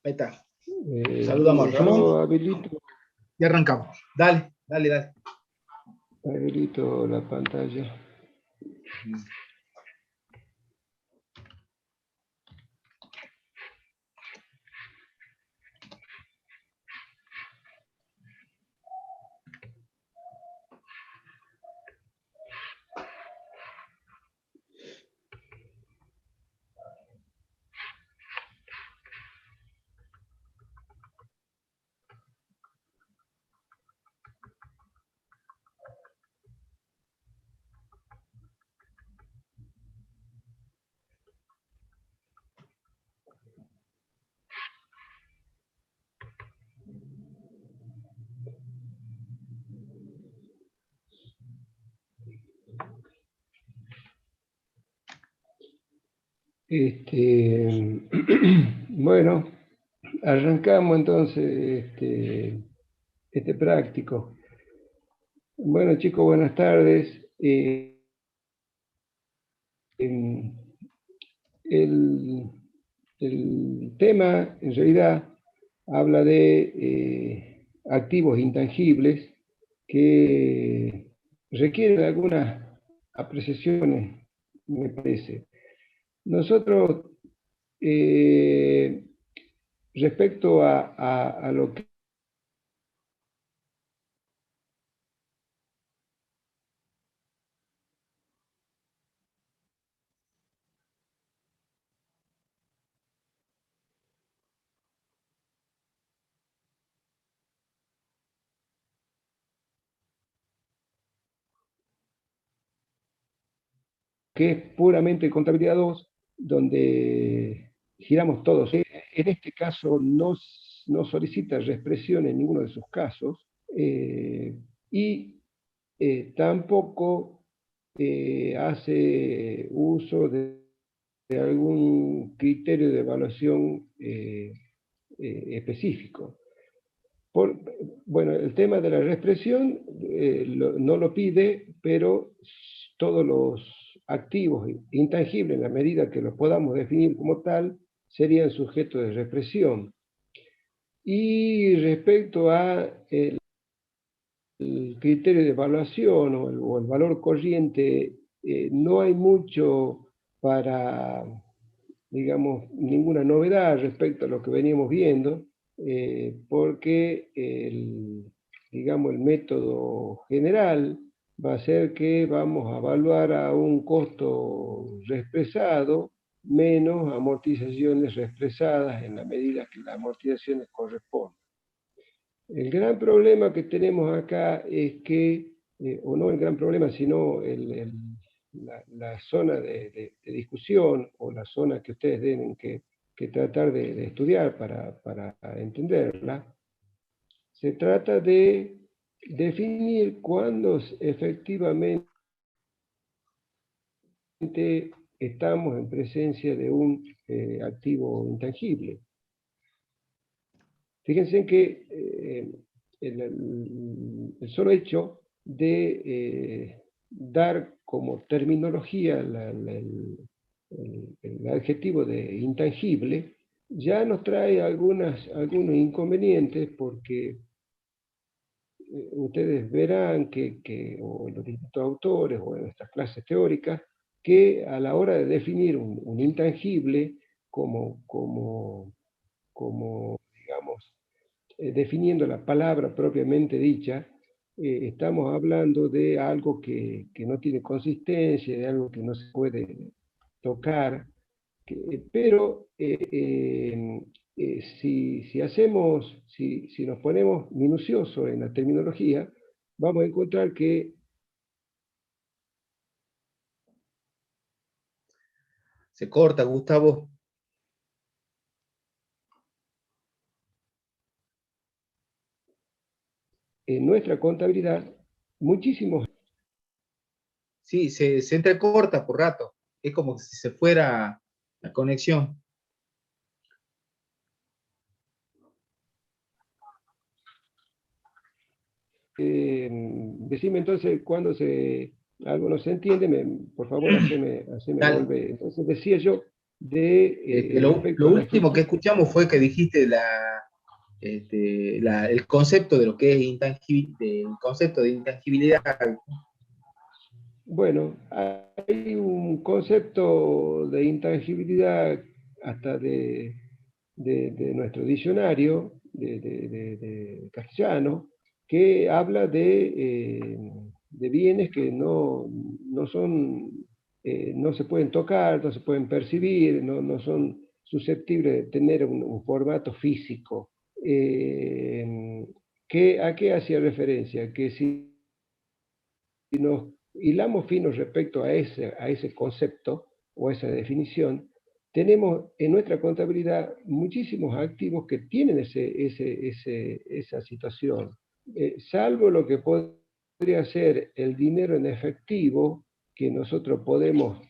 Ahí está. Saludamos a Ramón. Yo habilito, Y arrancamos. Dale, dale, dale. habilito la pantalla. Bueno, arrancamos entonces este práctico. Bueno, chicos, buenas tardes. Em, el, el tema, en realidad, habla de activos intangibles que requieren algunas apreciaciones, me parece. Nosotros, respecto a lo que es puramente contabilidad 2, donde giramos todos. En este caso no solicita reexpresión en ninguno de sus casos, y tampoco hace uso de algún criterio de evaluación específico. Bueno, el tema de la reexpresión no lo pide, pero todos los activos intangibles, en la medida que los podamos definir como tal, serían sujetos de reexpresión. Y respecto a el criterio de evaluación o el valor corriente, no hay mucho para, digamos, ninguna novedad respecto a lo que veníamos viendo, porque digamos, el método general va a ser que vamos a evaluar a un costo reexpresado menos amortizaciones reexpresadas en la medida que las amortizaciones corresponden. El gran problema que tenemos acá es que, o no el gran problema, sino la zona de discusión o la zona que ustedes tienen que tratar de estudiar para entenderla, se trata de definir cuándo efectivamente estamos en presencia de un activo intangible. Fíjense que el solo hecho de dar como terminología el adjetivo de intangible ya nos trae algunos inconvenientes, porque ustedes verán o en los distintos autores o en nuestras clases teóricas, que a la hora de definir un intangible como digamos, definiendo la palabra propiamente dicha, estamos hablando de algo que no tiene consistencia, de algo que no se puede tocar, pero si nos ponemos minuciosos en la terminología, vamos a encontrar que Se corta, Gustavo. en nuestra contabilidad muchísimos... Sí, se entrecorta por rato. Es como si se fuera la conexión. Decime entonces cuando algo no se entiende, por favor, haceme Dale. volver. Entonces decía yo respecto Lo a la último que eficiencia. escuchamos fue que dijiste el concepto de lo que es intangible, el concepto de intangibilidad. Bueno, hay un concepto de intangibilidad hasta de nuestro diccionario de castellano, que habla de bienes que no son, no se pueden tocar, no se pueden percibir, no son susceptibles de tener un formato físico. ¿A qué hacía referencia? Que si nos hilamos finos respecto a ese concepto o a esa definición, tenemos en nuestra contabilidad muchísimos activos que tienen esa situación. Salvo lo que podría ser el dinero en efectivo, que nosotros podemos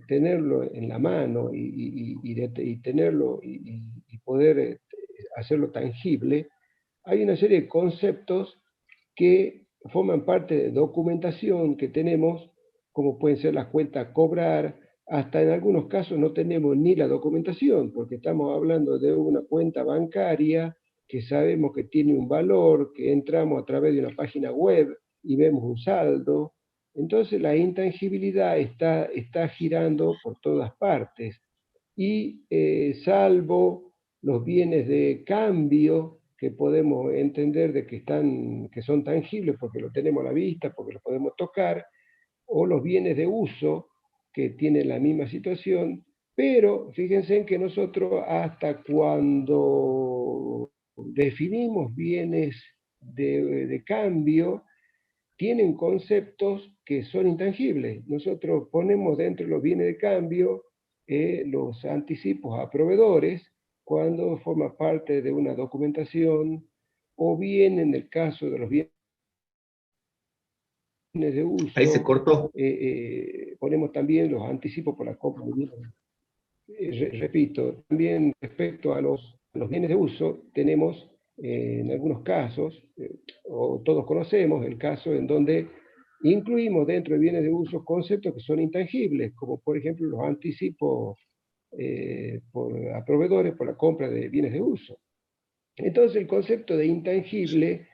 tenerlo en la mano y tenerlo y poder hacerlo tangible, hay una serie de conceptos que forman parte de documentación que tenemos, como pueden ser las cuentas a cobrar, hasta en algunos casos no tenemos ni la documentación, porque estamos hablando de una cuenta bancaria que sabemos que tiene un valor, que entramos a través de una página web y vemos un saldo. Entonces la intangibilidad está girando por todas partes y salvo los bienes de cambio que podemos entender de que son tangibles porque lo tenemos a la vista, porque los podemos tocar, o los bienes de uso que tienen la misma situación, pero fíjense en que nosotros hasta cuando definimos bienes de cambio, tienen conceptos que son intangibles. Nosotros ponemos dentro de los bienes de cambio los anticipos a proveedores cuando forma parte de una documentación, o bien en el caso de los bienes de Ahí se uso, cortó. ponemos también los anticipos por la compra de bienes. Repito, también respecto a los bienes de uso, tenemos en algunos casos, o todos conocemos el caso en donde incluimos dentro de bienes de uso conceptos que son intangibles, como por ejemplo los anticipos a proveedores por la compra de bienes de uso. Entonces el concepto de intangible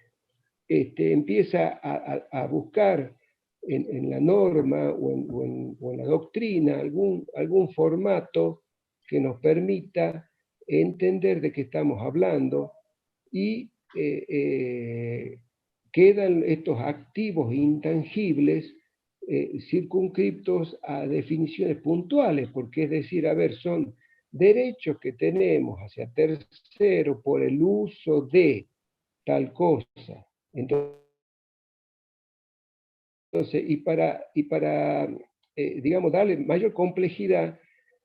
empieza a buscar en la norma o en la doctrina algún formato que nos permita entender de qué estamos hablando y quedan estos activos intangibles circunscriptos a definiciones puntuales, porque es decir, a ver, son derechos que tenemos hacia tercero por el uso de tal cosa. Entonces, digamos, darle mayor complejidad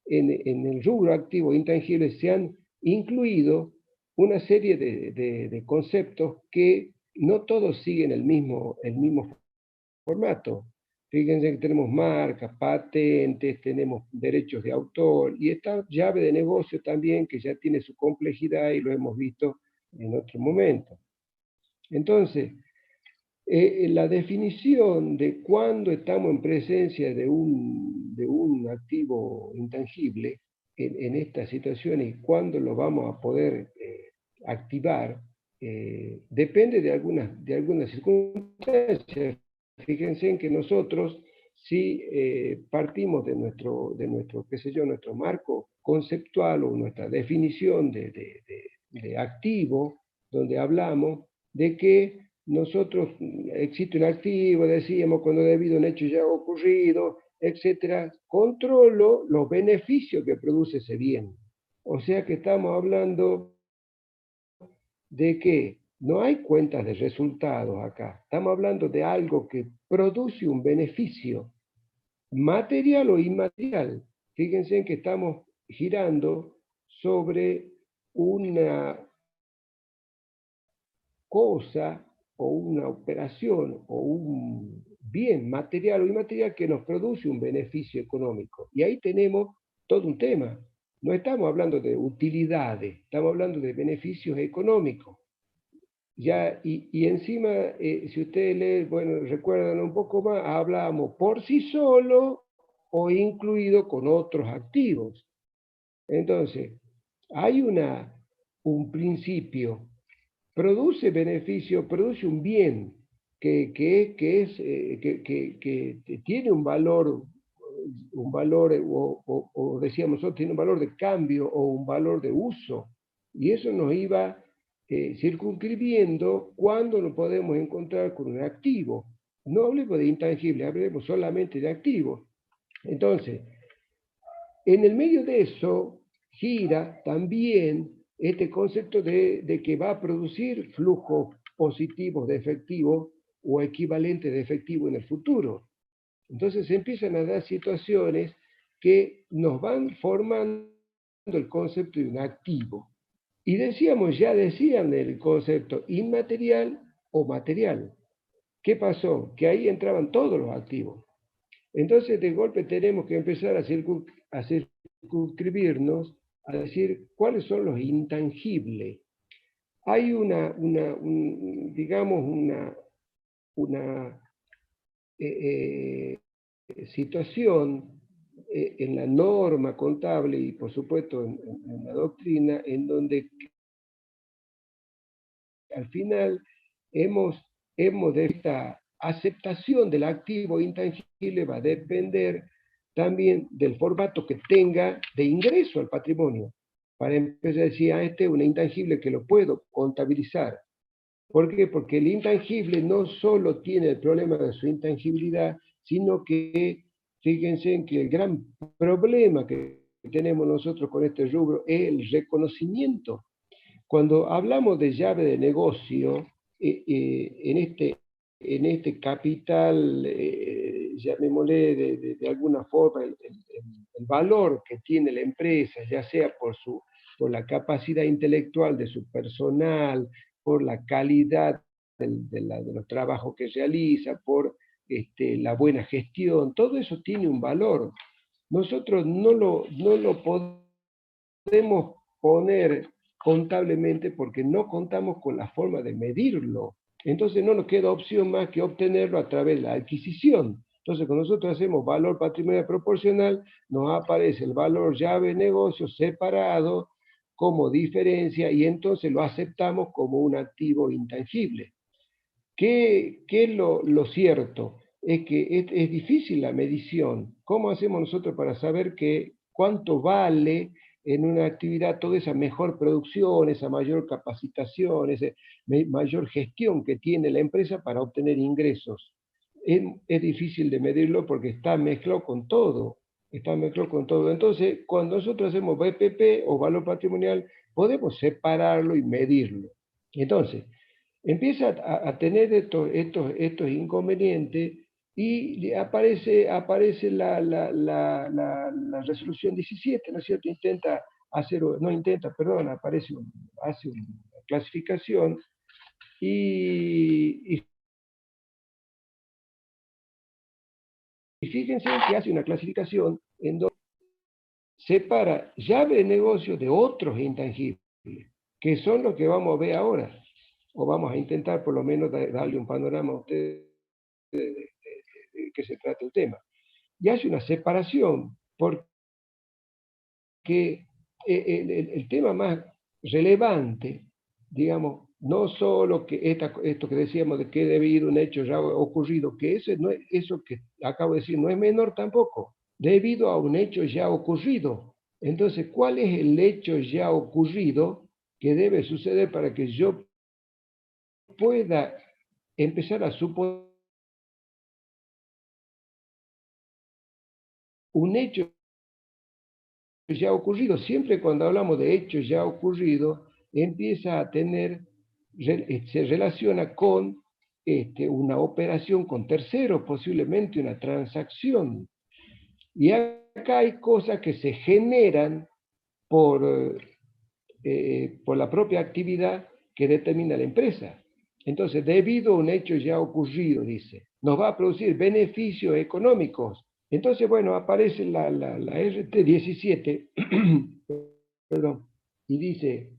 en el rubro activo intangible, se han incluido una serie de conceptos que no todos siguen el mismo formato. Fíjense que tenemos marcas, patentes, tenemos derechos de autor, y esta llave de negocio también, que ya tiene su complejidad y lo hemos visto en otro momento. Entonces, la definición de cuándo estamos en presencia de un activo intangible en esta situación y cuándo lo vamos a poder activar, depende de algunas circunstancias. Fíjense en que nosotros, si partimos de nuestro, qué sé yo, nuestro marco conceptual o nuestra definición de activo, donde hablamos de que nosotros existe un activo, decíamos, cuando debido a un hecho ya ha ocurrido, etcétera, controlo los beneficios que produce ese bien. O sea que estamos hablando de que no hay cuentas de resultados acá. Estamos hablando de algo que produce un beneficio material o inmaterial. Fíjense en que estamos girando sobre una cosa o una operación o un bien material o inmaterial que nos produce un beneficio económico. Y ahí tenemos todo un tema. No estamos hablando de utilidades, estamos hablando de beneficios económicos. Ya, y encima, si ustedes leen, bueno, recuerdan un poco más, hablábamos por sí solo o incluido con otros activos. Entonces, hay un principio, produce beneficio, produce un bien que tiene un valor o decíamos nosotros, tiene un valor de cambio o un valor de uso. Y eso nos iba circunscribiendo cuando nos podemos encontrar con un activo. No hablemos de intangible, hablemos solamente de activo. Entonces, en el medio de eso gira también este concepto de que va a producir flujos positivos de efectivo o equivalentes de efectivo en el futuro. Entonces se empiezan a dar situaciones que nos van formando el concepto de un activo. Y decíamos, ya decían el concepto inmaterial o material. ¿Qué pasó? Que ahí entraban todos los activos. Entonces, de golpe tenemos que empezar a circunscribirnos, a decir cuáles son los intangibles. Hay digamos, una situación en la norma contable y, por supuesto, en la doctrina, en donde al final hemos de esta aceptación del activo intangible va a depender también del formato que tenga de ingreso al patrimonio. Para empezar a decir, este es un intangible que lo puedo contabilizar. ¿Por qué? Porque el intangible no solo tiene el problema de su intangibilidad, sino que, fíjense en que el gran problema que tenemos nosotros con este rubro es el reconocimiento. Cuando hablamos de llave de negocio, en este capital, llamémosle de alguna forma, el valor que tiene la empresa, ya sea por la capacidad intelectual de su personal, por la calidad de los trabajos que realiza, por la buena gestión, todo eso tiene un valor. Nosotros no lo podemos poner contablemente porque no contamos con la forma de medirlo. Entonces no nos queda opción más que obtenerlo a través de la adquisición. Entonces, cuando nosotros hacemos valor patrimonial proporcional, nos aparece el valor llave de negocio separado como diferencia y entonces lo aceptamos como un activo intangible. ¿Qué es lo cierto? Es que es difícil la medición. ¿Cómo hacemos nosotros para saber cuánto vale en una actividad toda esa mejor producción, esa mayor capacitación, esa mayor gestión que tiene la empresa para obtener ingresos? Es difícil de medirlo porque está mezclado con todo. Está mezclado con todo. Entonces, cuando nosotros hacemos BPP o valor patrimonial, podemos separarlo y medirlo. Entonces, empieza a tener estos inconvenientes y aparece la resolución 17, ¿no es cierto? Hace una clasificación y fíjense que hace una clasificación en donde separa llave de negocio de otros intangibles, que son los que vamos a ver ahora, o vamos a intentar por lo menos darle un panorama a ustedes de qué se trata el tema. Y hace una separación, porque el tema más relevante, digamos, no solo que esto que decíamos de que debido a un hecho ya ocurrido, que eso que acabo de decir no es menor tampoco, debido a un hecho ya ocurrido. Entonces, ¿cuál es el hecho ya ocurrido que debe suceder para que yo pueda empezar a suponer un hecho ya ocurrido? Siempre cuando hablamos de hechos ya ocurridos, empieza a se relaciona con una operación con terceros, posiblemente una transacción. Y acá hay cosas que se generan por la propia actividad que determina la empresa. Entonces, debido a un hecho ya ocurrido, dice, nos va a producir beneficios económicos. Entonces, bueno, aparece la RT 17, perdón, y dice,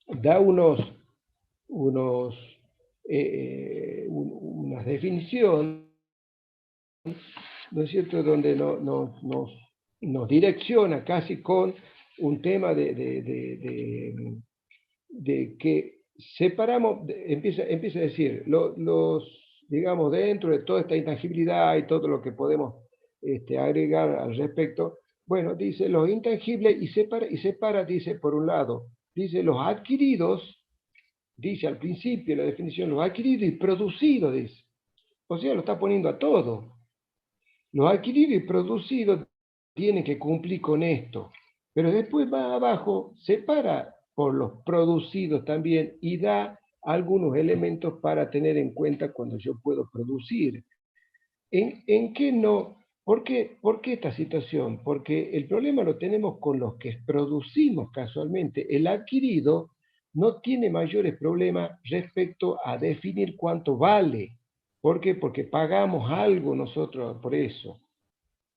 da unas definiciones, ¿no es cierto?, donde nos nos direcciona casi con un tema de que separamos, empieza a decir, digamos, dentro de toda esta intangibilidad y todo lo que podemos agregar al respecto, bueno, dice los intangibles y separa, dice, por un lado, dice los adquiridos, dice al principio la definición, los adquiridos y producidos, dice. O sea, lo está poniendo a todo. Los adquiridos y producidos tienen que cumplir con esto. Pero después más abajo separa por los producidos también y da algunos elementos para tener en cuenta cuando yo puedo producir. ¿En qué no? ¿Por qué esta situación? Porque el problema lo tenemos con los que producimos casualmente. El adquirido no tiene mayores problemas respecto a definir cuánto vale. ¿Por qué? Porque pagamos algo nosotros por eso.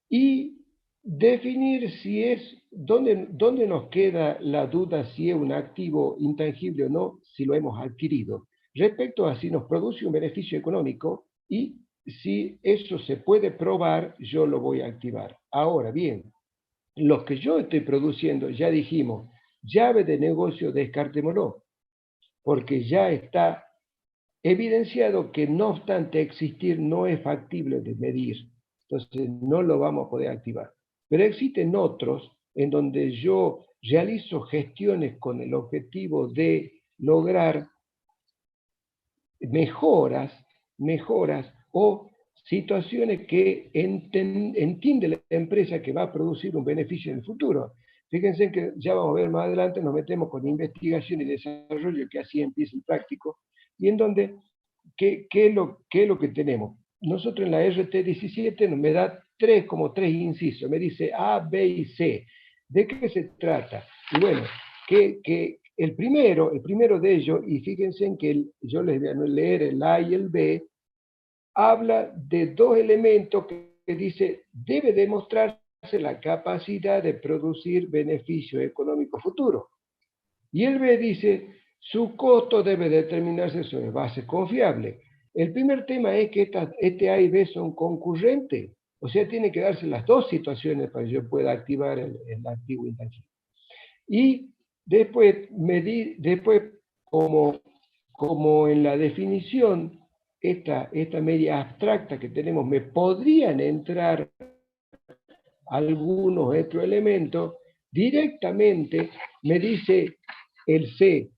Y definir si es, dónde nos queda la duda si es un activo intangible o no, si lo hemos adquirido, respecto a si nos produce un beneficio económico y si eso se puede probar, yo lo voy a activar. Ahora bien, los que yo estoy produciendo, ya dijimos, llave de negocio, descartémoslo, porque ya está evidenciado que no obstante existir no es factible de medir, entonces no lo vamos a poder activar. Pero existen otros en donde yo realizo gestiones con el objetivo de lograr mejoras o situaciones que entiende la empresa que va a producir un beneficio en el futuro. Fíjense que ya vamos a ver más adelante, nos metemos con investigación y desarrollo, que así empieza el práctico, y en donde, ¿qué es lo que tenemos? Nosotros en la RT17 me da como tres incisos, me dice A, B y C. ¿De qué se trata? Y bueno, que el primero de ellos, y fíjense en que yo les voy a leer el A y el B, habla de dos elementos que dice, debe demostrarse la capacidad de producir beneficio económico futuro. Y el B dice, su costo debe determinarse sobre base confiable. El primer tema es que este A y B son concurrentes, o sea, tienen que darse las dos situaciones para que yo pueda activar el activo intangible. Y después, como en la definición, esta media abstracta que tenemos, me podrían entrar algunos de estos elementos, directamente me dice el C,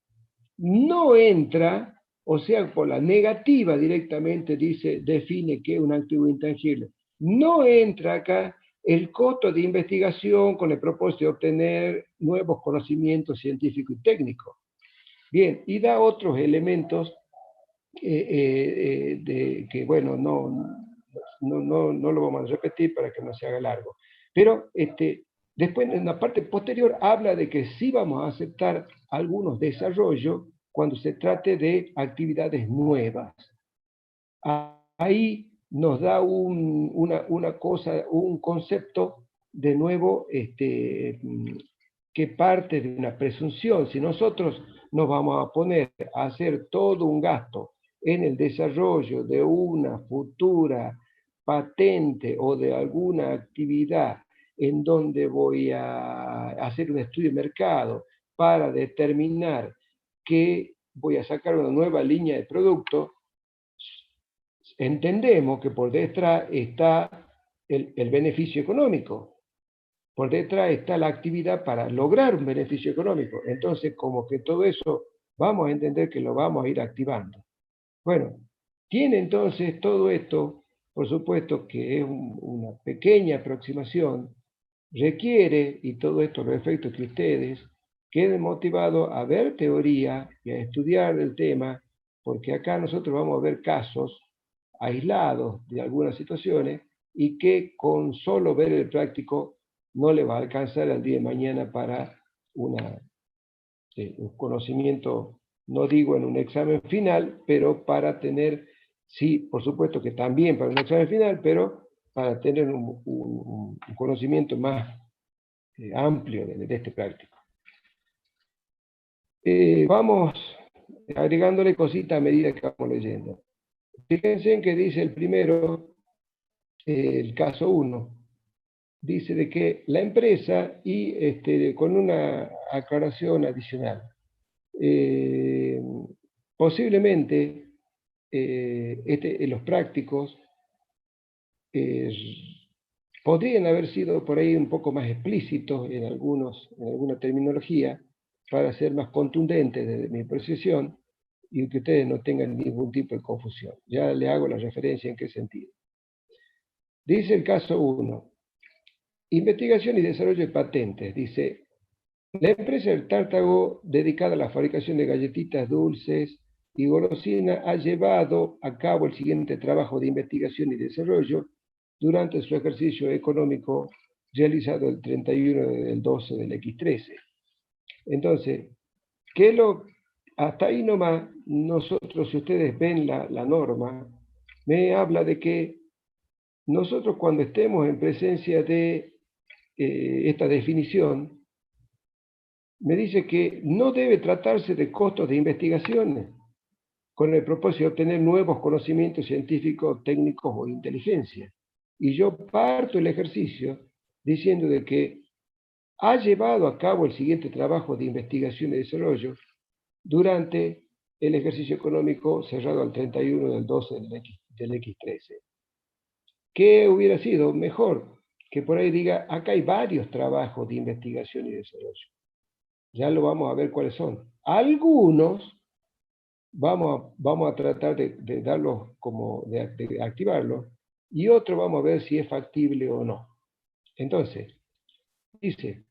no entra, o sea, por la negativa directamente define que es un activo intangible. No entra acá el costo de investigación con el propósito de obtener nuevos conocimientos científicos y técnicos. Bien, y da otros elementos que, bueno, no lo vamos a repetir para que no se haga largo. Pero después, en la parte posterior, habla de que sí vamos a aceptar algunos desarrollos cuando se trate de actividades nuevas. Ahí nos da una cosa, un concepto, de nuevo, que parte de una presunción. Si nosotros nos vamos a poner a hacer todo un gasto en el desarrollo de una futura patente o de alguna actividad en donde voy a hacer un estudio de mercado para determinar que voy a sacar una nueva línea de producto, entendemos que por detrás está el beneficio económico. Por detrás está la actividad para lograr un beneficio económico. Entonces, como que todo eso vamos a entender que lo vamos a ir activando. Bueno, tiene entonces todo esto, por supuesto que es una pequeña aproximación, requiere, y todo esto los efectos que ustedes queden motivados a ver teoría y a estudiar el tema, porque acá nosotros vamos a ver casos aislados de algunas situaciones y que con solo ver el práctico no le va a alcanzar al día de mañana para un conocimiento, no digo en un examen final, pero para tener, sí, por supuesto que también para un examen final, pero para tener un conocimiento más amplio de este práctico. Vamos agregándole cositas a medida que vamos leyendo. Fíjense en que dice el primero, el caso 1. dice de que la empresa, y con una aclaración adicional, posiblemente los prácticos eh, podrían haber sido por ahí un poco más explícitos en alguna terminología para ser más contundentes desde mi percepción y que ustedes no tengan ningún tipo de confusión. Ya le hago la referencia en qué sentido. Dice el caso 1, investigación y desarrollo de patentes. Dice, la empresa del Tártago, dedicada a la fabricación de galletitas dulces y golosinas, ha llevado a cabo el siguiente trabajo de investigación y desarrollo durante su ejercicio económico realizado el 31 del 12 del X13. Entonces, hasta ahí nomás, nosotros, si ustedes ven la norma, me habla de que nosotros cuando estemos en presencia de esta definición, me dice que no debe tratarse de costos de investigaciones con el propósito de obtener nuevos conocimientos científicos, técnicos o inteligencia. Y yo parto el ejercicio diciendo de que ha llevado a cabo el siguiente trabajo de investigación y desarrollo durante el ejercicio económico cerrado al 31 del 12 del X13. ¿Qué hubiera sido mejor? Que por ahí diga, acá hay varios trabajos de investigación y desarrollo. Ya lo vamos a ver cuáles son. Algunos vamos a tratar de darlos como de activarlos y otros vamos a ver si es factible o no. Entonces, dice,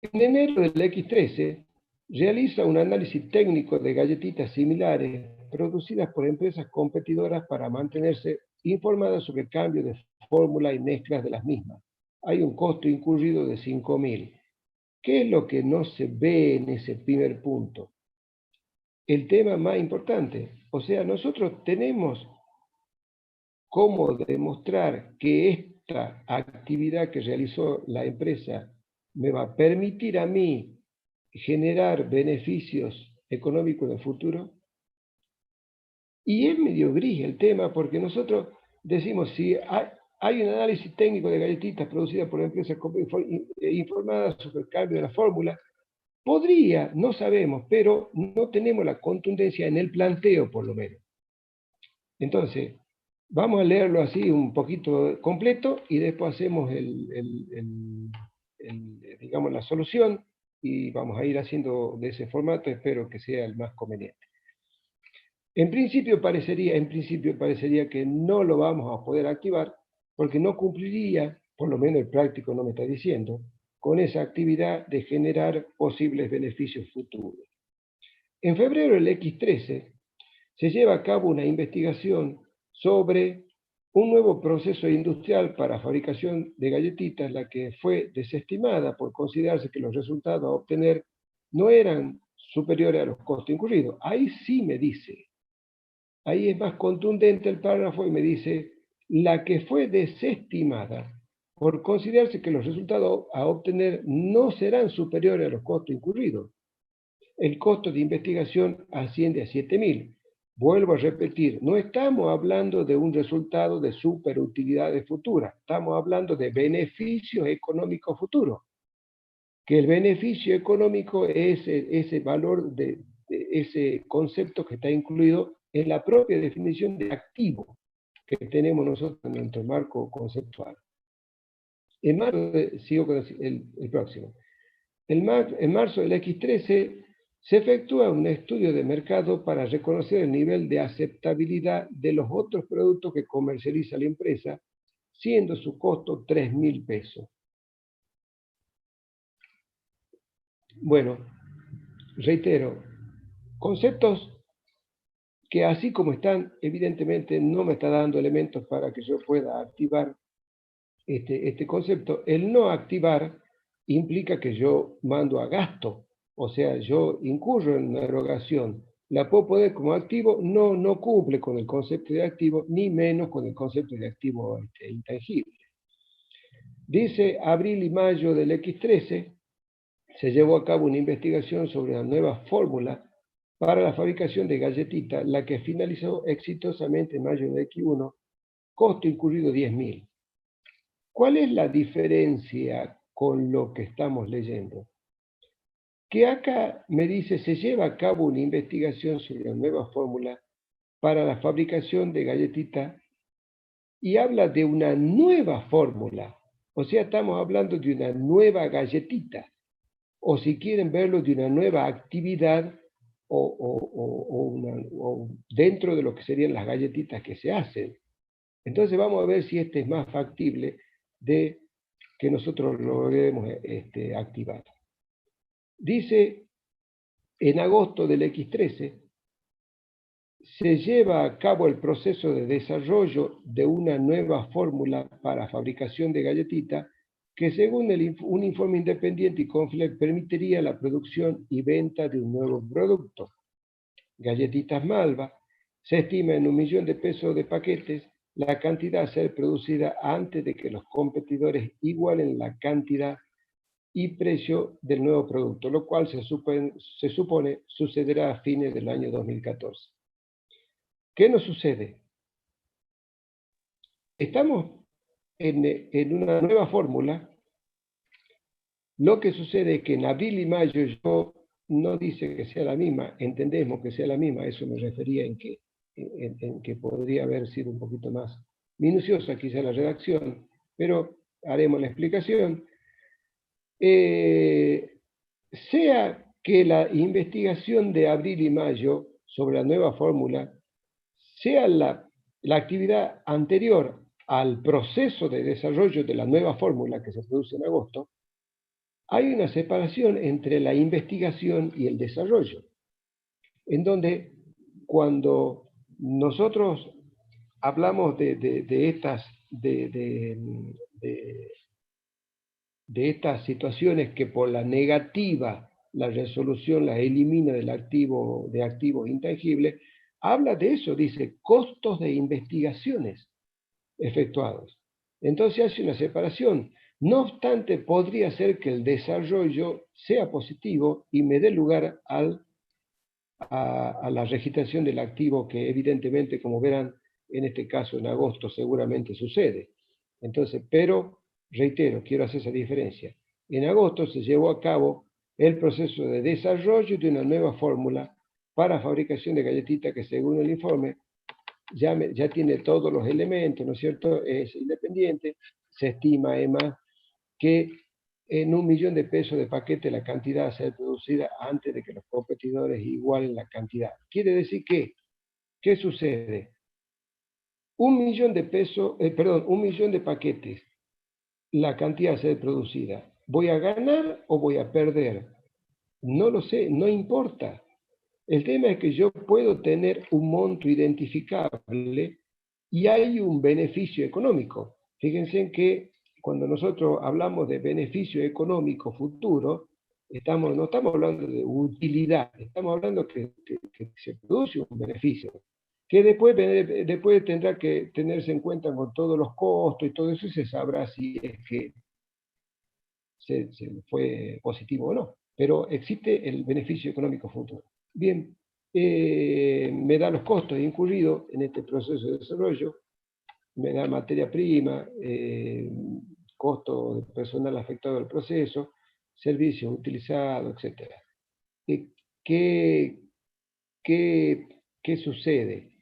en enero del X13 realiza un análisis técnico de galletitas similares producidas por empresas competidoras para mantenerse informadas sobre el cambio de fórmula y mezclas de las mismas. Hay un costo incurrido de 5.000. ¿Qué es lo que no se ve en ese primer punto? El tema más importante. O sea, nosotros tenemos cómo demostrar que esta actividad que realizó la empresa me va a permitir a mí generar beneficios económicos en el futuro. Y es medio gris el tema porque nosotros decimos, si hay un análisis técnico de galletitas producidas por empresas informadas sobre el cambio de la fórmula, podría, no sabemos, pero no tenemos la contundencia en el planteo, por lo menos. Entonces, vamos a leerlo así un poquito completo y después hacemos digamos, la solución y vamos a ir haciendo de ese formato, espero que sea el más conveniente. En principio parecería que no lo vamos a poder activar porque no cumpliría, por lo menos el práctico no me está diciendo, con esa actividad de generar posibles beneficios futuros. En febrero del X13 se lleva a cabo una investigación sobre un nuevo proceso industrial para fabricación de galletitas, la que fue desestimada por considerarse que los resultados a obtener no eran superiores a los costos incurridos. Ahí sí me dice, ahí es más contundente el párrafo y me dice, la que fue desestimada por considerarse que los resultados a obtener no serán superiores a los costos incurridos. El costo de investigación asciende a 7.000. Vuelvo a repetir, no estamos hablando de un resultado de superutilidades futuras, estamos hablando de beneficios económicos futuros. Que el beneficio económico es ese valor de ese concepto que está incluido en la propia definición de activo que tenemos nosotros en nuestro marco conceptual. En marzo, sigo con el próximo. En marzo del X13 se efectúa un estudio de mercado para reconocer el nivel de aceptabilidad de los otros productos que comercializa la empresa, siendo su costo 3.000 pesos. Bueno, reitero, conceptos que así como están, evidentemente no me está dando elementos para que yo pueda activar este concepto. El no activar implica que yo mando a gasto, o sea, yo incurro en una erogación. La puedo poner como activo, no cumple con el concepto de activo, ni menos con el concepto de activo intangible. Dice abril y mayo del X13, se llevó a cabo una investigación sobre una nueva fórmula para la fabricación de galletitas, la que finalizó exitosamente en mayo del X1, costo incurrido 10.000. ¿Cuál es la diferencia con lo que estamos leyendo? Que acá me dice, se lleva a cabo una investigación sobre una nueva fórmula para la fabricación de galletitas y habla de una nueva fórmula. O sea, estamos hablando de una nueva galletita. O si quieren verlo, de una nueva actividad o dentro de lo que serían las galletitas que se hacen. Entonces vamos a ver si este es más factible de que nosotros lo debemos activar. Dice, en agosto del X13, se lleva a cabo el proceso de desarrollo de una nueva fórmula para fabricación de galletitas que según un informe independiente y confiable permitiría la producción y venta de un nuevo producto. Galletitas Malva, se estima en 1 millón de pesos de paquetes la cantidad a ser producida antes de que los competidores igualen la cantidad y precio del nuevo producto, lo cual se supone sucederá a fines del año 2014. ¿Qué nos sucede? Estamos en una nueva fórmula. Lo que sucede es que en abril y mayo yo no dice que sea la misma, entendemos que sea la misma, eso me refería en que podría haber sido un poquito más minuciosa quizá la redacción, pero haremos la explicación. Sea que la investigación de abril y mayo sobre la nueva fórmula sea la actividad anterior al proceso de desarrollo de la nueva fórmula que se produce en agosto, hay una separación entre la investigación y el desarrollo, en donde cuando nosotros hablamos de estas situaciones que por la negativa la resolución las elimina de activos intangibles, habla de eso, dice costos de investigaciones efectuados. Entonces hace una separación. No obstante, podría ser que el desarrollo sea positivo y me dé lugar a la registración del activo que evidentemente, como verán, en este caso en agosto seguramente sucede. Entonces, pero, reitero, quiero hacer esa diferencia. En agosto se llevó a cabo el proceso de desarrollo de una nueva fórmula para fabricación de galletitas que según el informe ya tiene todos los elementos, ¿no es cierto? Es independiente, se estima además que en 1 millón de pesos de paquete la cantidad a ser producida antes de que los competidores igualen la cantidad. Quiere decir que, ¿qué sucede? 1 millón de pesos, 1 millón de paquetes, la cantidad a ser producida. ¿Voy a ganar o voy a perder? No lo sé, no importa. El tema es que yo puedo tener un monto identificable y hay un beneficio económico. Fíjense en que cuando nosotros hablamos de beneficio económico futuro, no estamos hablando de utilidad, estamos hablando que se produce un beneficio, que después tendrá que tenerse en cuenta con todos los costos y todo eso, y se sabrá si es que se fue positivo o no. Pero existe el beneficio económico futuro. Bien, me da los costos incurridos en este proceso de desarrollo, me da materia prima, costo de personal afectado al proceso, servicios utilizados, etc. ¿Qué sucede?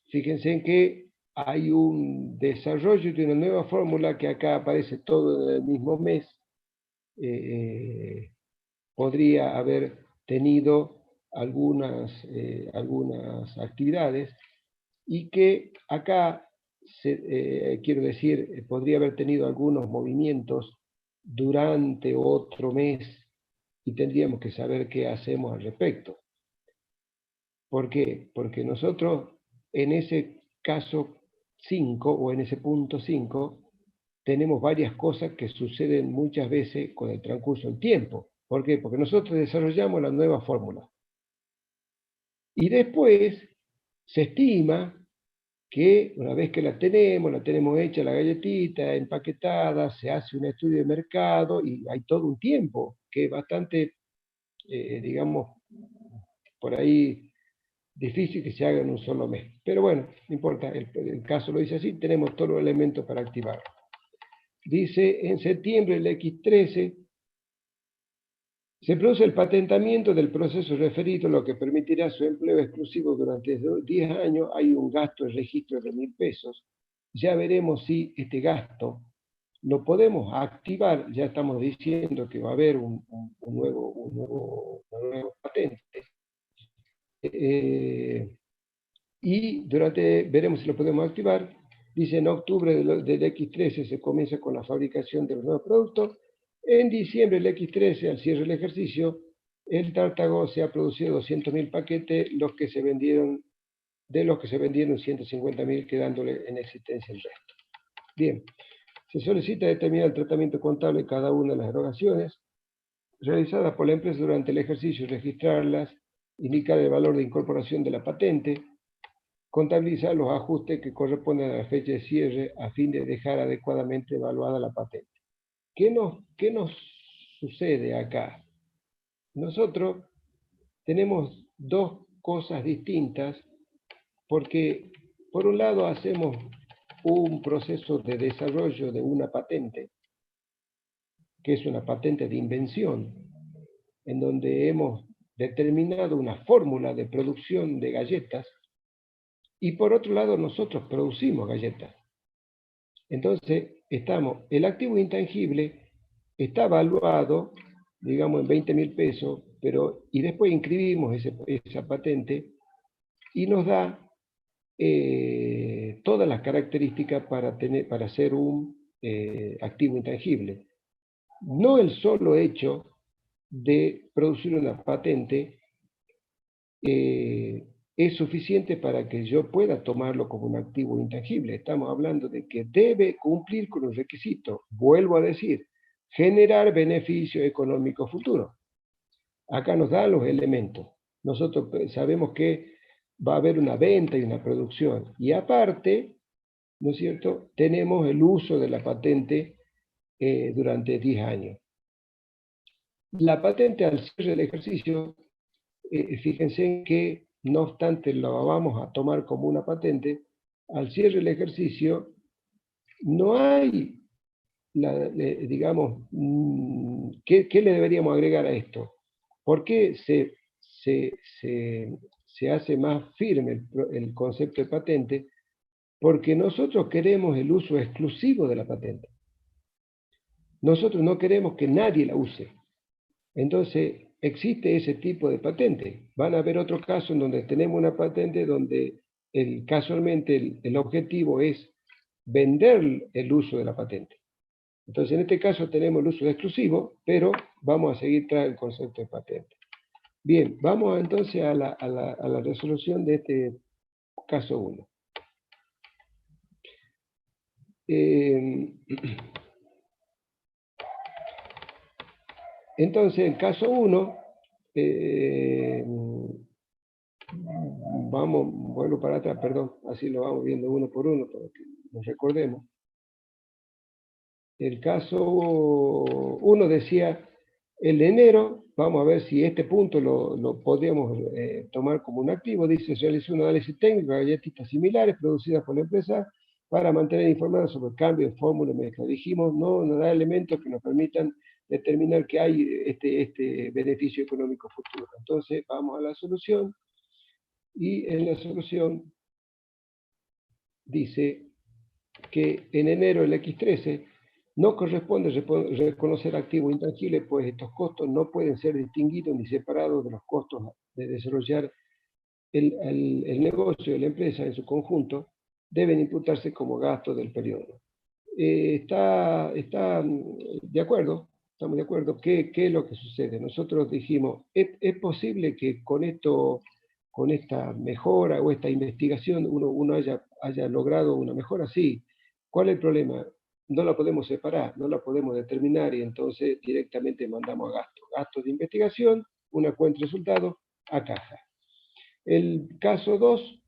Fíjense en que hay un desarrollo de una nueva fórmula que acá aparece todo en el mismo mes. Podría haber tenido algunas actividades y que acá, quiero decir, podría haber tenido algunos movimientos durante otro mes y tendríamos que saber qué hacemos al respecto. ¿Por qué? Porque nosotros en ese caso 5 o en ese punto 5 tenemos varias cosas que suceden muchas veces con el transcurso del tiempo. ¿Por qué? Porque nosotros desarrollamos la nueva fórmula. Y después se estima que una vez que la tenemos hecha la galletita, empaquetada, se hace un estudio de mercado y hay todo un tiempo que es bastante, digamos, por ahí difícil que se haga en un solo mes. Pero bueno, no importa, el caso lo dice así, tenemos todos los elementos para activarlo. dice, en septiembre el X13 se produce el patentamiento del proceso referido, lo que permitirá su empleo exclusivo durante 10 años. Hay un gasto de registro de 1.000 pesos. Ya veremos si este gasto lo podemos activar. Ya estamos diciendo que va a haber una nueva patente. Y veremos si lo podemos activar. Dice, en octubre del X13 se comienza con la fabricación de los nuevos productos. En diciembre del X13, al cierre del ejercicio, el Tártago se ha producido 200.000 paquetes, de los que se vendieron 150.000, quedándole en existencia el resto. Bien, se solicita determinar el tratamiento contable de cada una de las erogaciones realizadas por la empresa durante el ejercicio, registrarlas, indicar el valor de incorporación de la patente, contabilizar los ajustes que corresponden a la fecha de cierre a fin de dejar adecuadamente evaluada la patente. ¿Qué nos sucede acá? Nosotros tenemos dos cosas distintas, porque por un lado hacemos un proceso de desarrollo de una patente, que es una patente de invención, en donde hemos determinado una fórmula de producción de galletas, y por otro lado nosotros producimos galletas. Entonces, el activo intangible está evaluado, digamos, en 20.000 pesos, y después inscribimos esa patente y nos da todas las características para ser un activo intangible. No el solo hecho de producir una patente es suficiente para que yo pueda tomarlo como un activo intangible. Estamos hablando de que debe cumplir con un requisito. Vuelvo a decir, generar beneficio económico futuro. Acá nos dan los elementos. Nosotros sabemos que va a haber una venta y una producción. Y aparte, ¿no es cierto?, tenemos el uso de la patente durante 10 años. La patente al cierre del ejercicio, fíjense que no obstante lo vamos a tomar como una patente, al cierre del ejercicio no hay, digamos, ¿qué le deberíamos agregar a esto? ¿Por qué se hace más firme el concepto de patente? Porque nosotros queremos el uso exclusivo de la patente. Nosotros no queremos que nadie la use. Entonces, existe ese tipo de patente. Van a haber otros casos en donde tenemos una patente donde casualmente el objetivo es vender el uso de la patente. Entonces, en este caso tenemos el uso exclusivo, pero vamos a seguir tras el concepto de patente. Bien, vamos entonces a la resolución de este caso 1. Entonces, en caso 1, vuelvo para atrás, perdón, así lo vamos viendo uno por uno para que nos recordemos. El caso 1 decía, el de enero, vamos a ver si este punto lo podríamos tomar como un activo. Dice, realizó un análisis técnico de galletitas similares producidas por la empresa para mantener informados sobre el cambio de fórmula mezcla. Dijimos, no nos da elementos que nos permitan determinar que hay este beneficio económico futuro. Entonces, vamos a la solución. Y en la solución dice que en enero el X13 no corresponde reconocer activo intangible, pues estos costos no pueden ser distinguidos ni separados de los costos de desarrollar el negocio de la empresa en su conjunto, deben imputarse como gastos del periodo. Está de acuerdo, estamos de acuerdo. ¿Qué es lo que sucede? Nosotros dijimos, ¿es posible que con esta mejora o esta investigación uno haya logrado una mejora? Sí. ¿Cuál es el problema? No la podemos separar, no la podemos determinar y entonces directamente mandamos a gastos. Gastos de investigación, una cuenta de resultados, a caja. El caso 2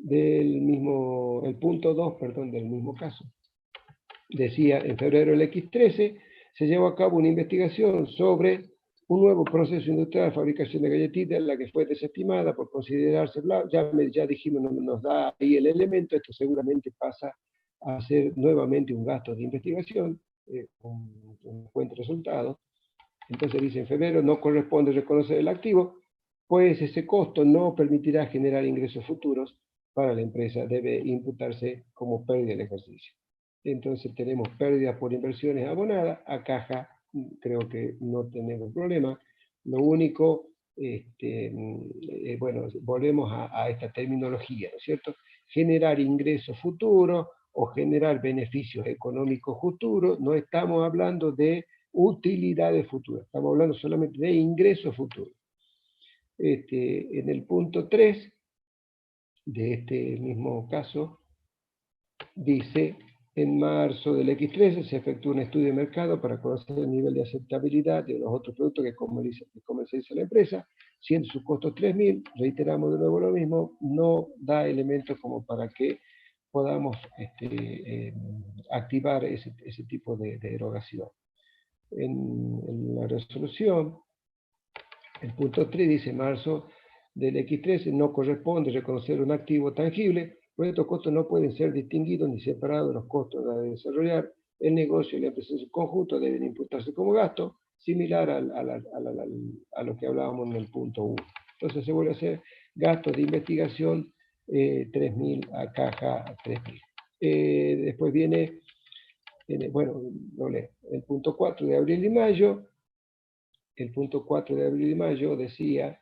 el punto 2, perdón, del mismo caso. Decía, en febrero del X13 se llevó a cabo una investigación sobre un nuevo proceso industrial de fabricación de galletitas, la que fue desestimada por considerarse, ya dijimos, no nos da ahí el elemento, esto seguramente pasa a ser nuevamente un gasto de investigación. un buen resultado. Entonces dice, en febrero no corresponde reconocer el activo, pues ese costo no permitirá generar ingresos futuros para la empresa, debe imputarse como pérdida del ejercicio. Entonces tenemos pérdidas por inversiones abonadas, a caja creo que no tenemos problema. Lo único, bueno, volvemos a esta terminología, ¿no es cierto? Generar ingresos futuros o generar beneficios económicos futuros, no estamos hablando de utilidades futuras, estamos hablando solamente de ingresos futuros. En el punto 3 de este mismo caso, dice, en marzo del X13 se efectuó un estudio de mercado para conocer el nivel de aceptabilidad de los otros productos que comercializa la empresa, siendo sus costos 3.000, reiteramos de nuevo lo mismo, no da elementos como para que podamos activar ese tipo de erogación. En la resolución, el punto 3 dice, marzo del X13 no corresponde reconocer un activo tangible, pues estos costos no pueden ser distinguidos ni separados de los costos de desarrollar el negocio y la empresa en su conjunto, deben imputarse como gasto, similar a lo que hablábamos en el punto 1. Entonces se vuelve a hacer gastos de investigación 3.000 a caja 3.000. Después viene, bueno, lo leo, el punto 4 de abril y mayo. El punto 4 de abril y mayo decía,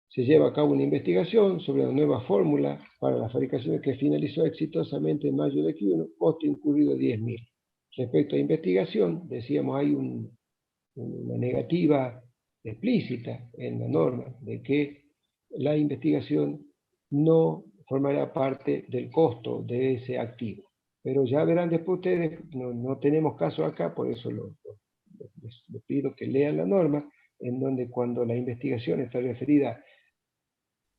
se lleva a cabo una investigación sobre la nueva fórmula para la fabricación que finalizó exitosamente en mayo de Q1, costo incluido 10.000. Respecto a investigación, decíamos, hay una negativa explícita en la norma de que la investigación no formará parte del costo de ese activo. Pero ya verán después ustedes, no tenemos caso acá, por eso les pido que lean la norma, en donde cuando la investigación está referida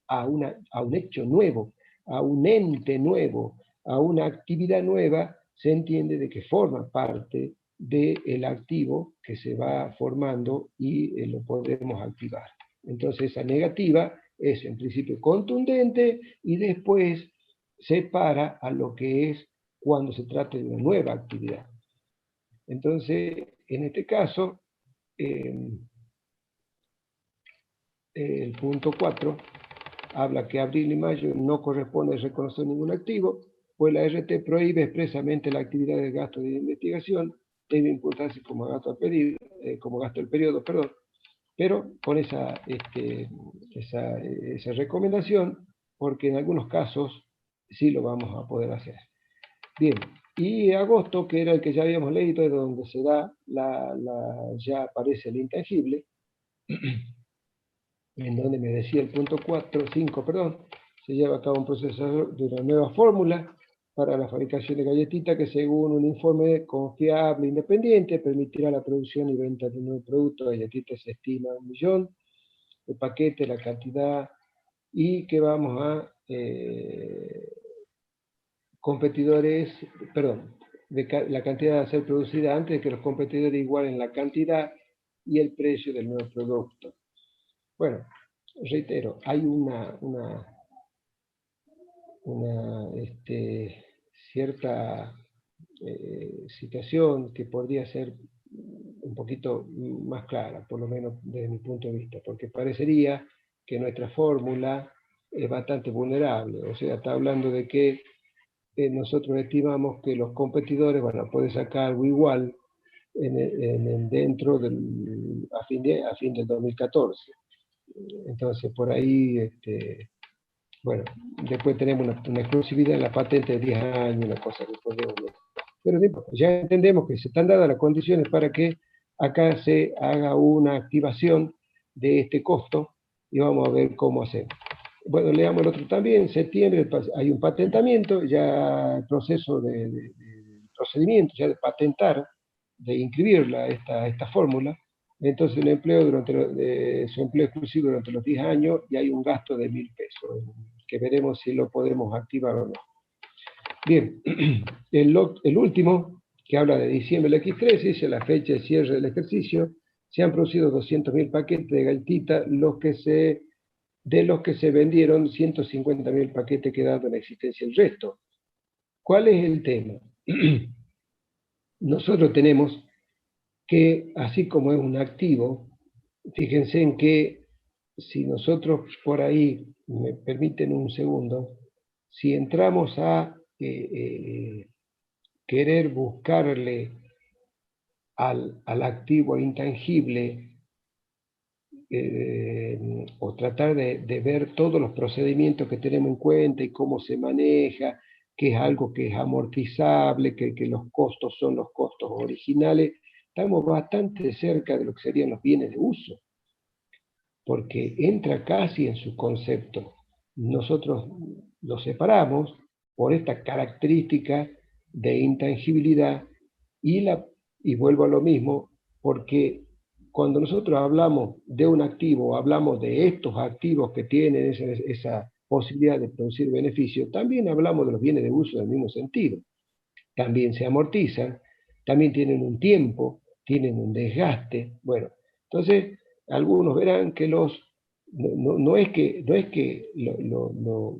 a un hecho nuevo, a un ente nuevo, a una actividad nueva, se entiende de que forma parte del activo que se va formando y lo podemos activar. Entonces esa negativa es en principio contundente y después separa a lo que es cuando se trata de una nueva actividad. Entonces, en este caso, el punto 4 habla que abril y mayo no corresponde reconocer ningún activo, pues la RT prohíbe expresamente la actividad de gasto de investigación, debe imputarse como gasto del periodo, perdón, pero con esa recomendación, porque en algunos casos sí lo vamos a poder hacer. Bien, y agosto, que era el que ya habíamos leído, es donde se da ya aparece el intangible, en donde me decía el punto 5, perdón, se lleva a cabo un proceso de una nueva fórmula para la fabricación de galletitas que según un informe confiable e independiente permitirá la producción y venta de un nuevo producto. Galletitas se estima 1 millón de paquetes, la cantidad, y que vamos a competidores, perdón, la cantidad a ser producida antes de que los competidores igualen la cantidad y el precio del nuevo producto. Bueno, reitero, hay una cierta situación que podría ser un poquito más clara, por lo menos desde mi punto de vista, porque parecería que nuestra fórmula es bastante vulnerable, o sea, está hablando de que nosotros estimamos que los competidores van a poder sacar algo igual dentro a fin del 2014. Entonces, por ahí, bueno, después tenemos una exclusividad en la patente de 10 años, una cosa que podemos ver. Pero ya entendemos que se están dadas las condiciones para que acá se haga una activación de este costo y vamos a ver cómo hacemos. Bueno, leamos el otro también. En septiembre hay un patentamiento, ya el proceso de procedimiento, ya de patentar, de inscribirla esta fórmula. Entonces el empleo su empleo exclusivo durante los 10 años y hay un gasto de 1.000 pesos, que veremos si lo podemos activar o no. Bien, el último, que habla de diciembre del X13, dice la fecha de cierre del ejercicio, se han producido 200.000 paquetes de galletitas, de los que se vendieron 150.000 paquetes quedando en existencia el resto. ¿Cuál es el tema? nosotros tenemos que, así como es un activo, fíjense en que si nosotros por ahí, me permiten un segundo, si entramos a querer buscarle al activo intangible, o tratar de ver todos los procedimientos que tenemos en cuenta y cómo se maneja, que es algo que es amortizable, que los costos son los costos originales, estamos bastante cerca de lo que serían los bienes de uso, porque entra casi en su concepto. Nosotros lo separamos por esta característica de intangibilidad y vuelvo a lo mismo, porque cuando nosotros hablamos de un activo, hablamos de estos activos que tienen esa posibilidad de producir beneficio, también hablamos de los bienes de uso del mismo sentido. También se amortizan, también tienen un tiempo, tienen un desgaste. Bueno, entonces algunos verán que no es que no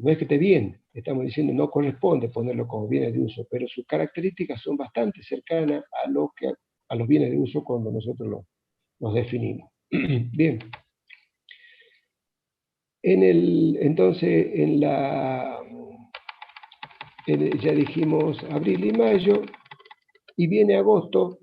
es que esté bien, estamos diciendo no corresponde ponerlo como bienes de uso, pero sus características son bastante cercanas a los bienes de uso cuando nosotros los definimos. Bien. Entonces, ya dijimos abril y mayo, y viene agosto,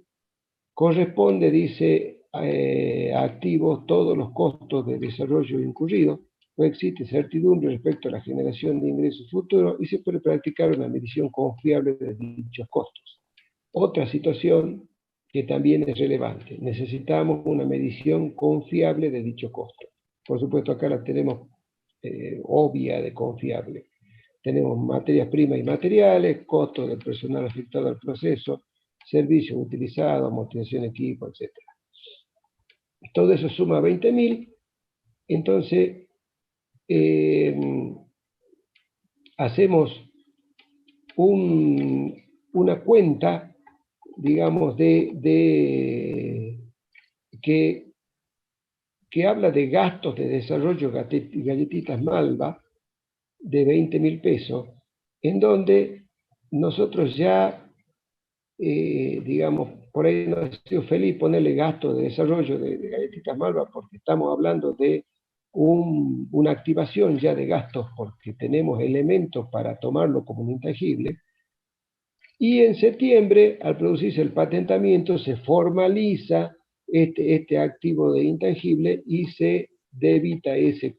corresponde, dice, a activos todos los costos de desarrollo incurridos, no existe certidumbre respecto a la generación de ingresos futuros y se puede practicar una medición confiable de dichos costos. Otra situación que también es relevante, necesitamos una medición confiable de dicho costo. Por supuesto, acá la tenemos obvia de confiable. Tenemos materias primas y materiales, costos del personal afectado al proceso, servicios utilizados, amortización de equipo, etc. Todo eso suma 20.000, entonces hacemos una cuenta, digamos, que habla de gastos de desarrollo Galletitas Malva de 20.000 pesos, en donde nosotros ya, digamos, por ahí no ha sido feliz ponerle gasto de desarrollo de Galletitas Malva, porque estamos hablando de una activación ya de gastos, porque tenemos elementos para tomarlo como un intangible. Y en septiembre, al producirse el patentamiento, se formaliza este activo de intangible y se debita esos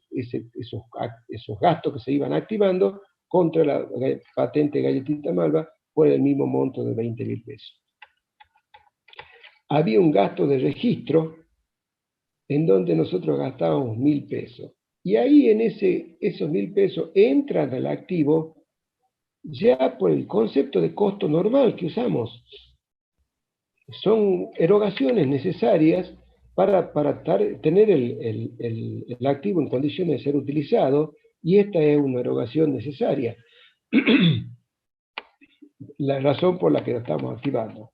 gastos que se iban activando contra la patente Galletita Malva por el mismo monto de 20.000 pesos. Había un gasto de registro en donde nosotros gastábamos 1.000 pesos. Y ahí en esos 1.000 pesos entran al activo ya por el concepto de costo normal que usamos. Son erogaciones necesarias para tener el activo en condiciones de ser utilizado, y esta es una erogación necesaria. La razón por la que lo estamos activando.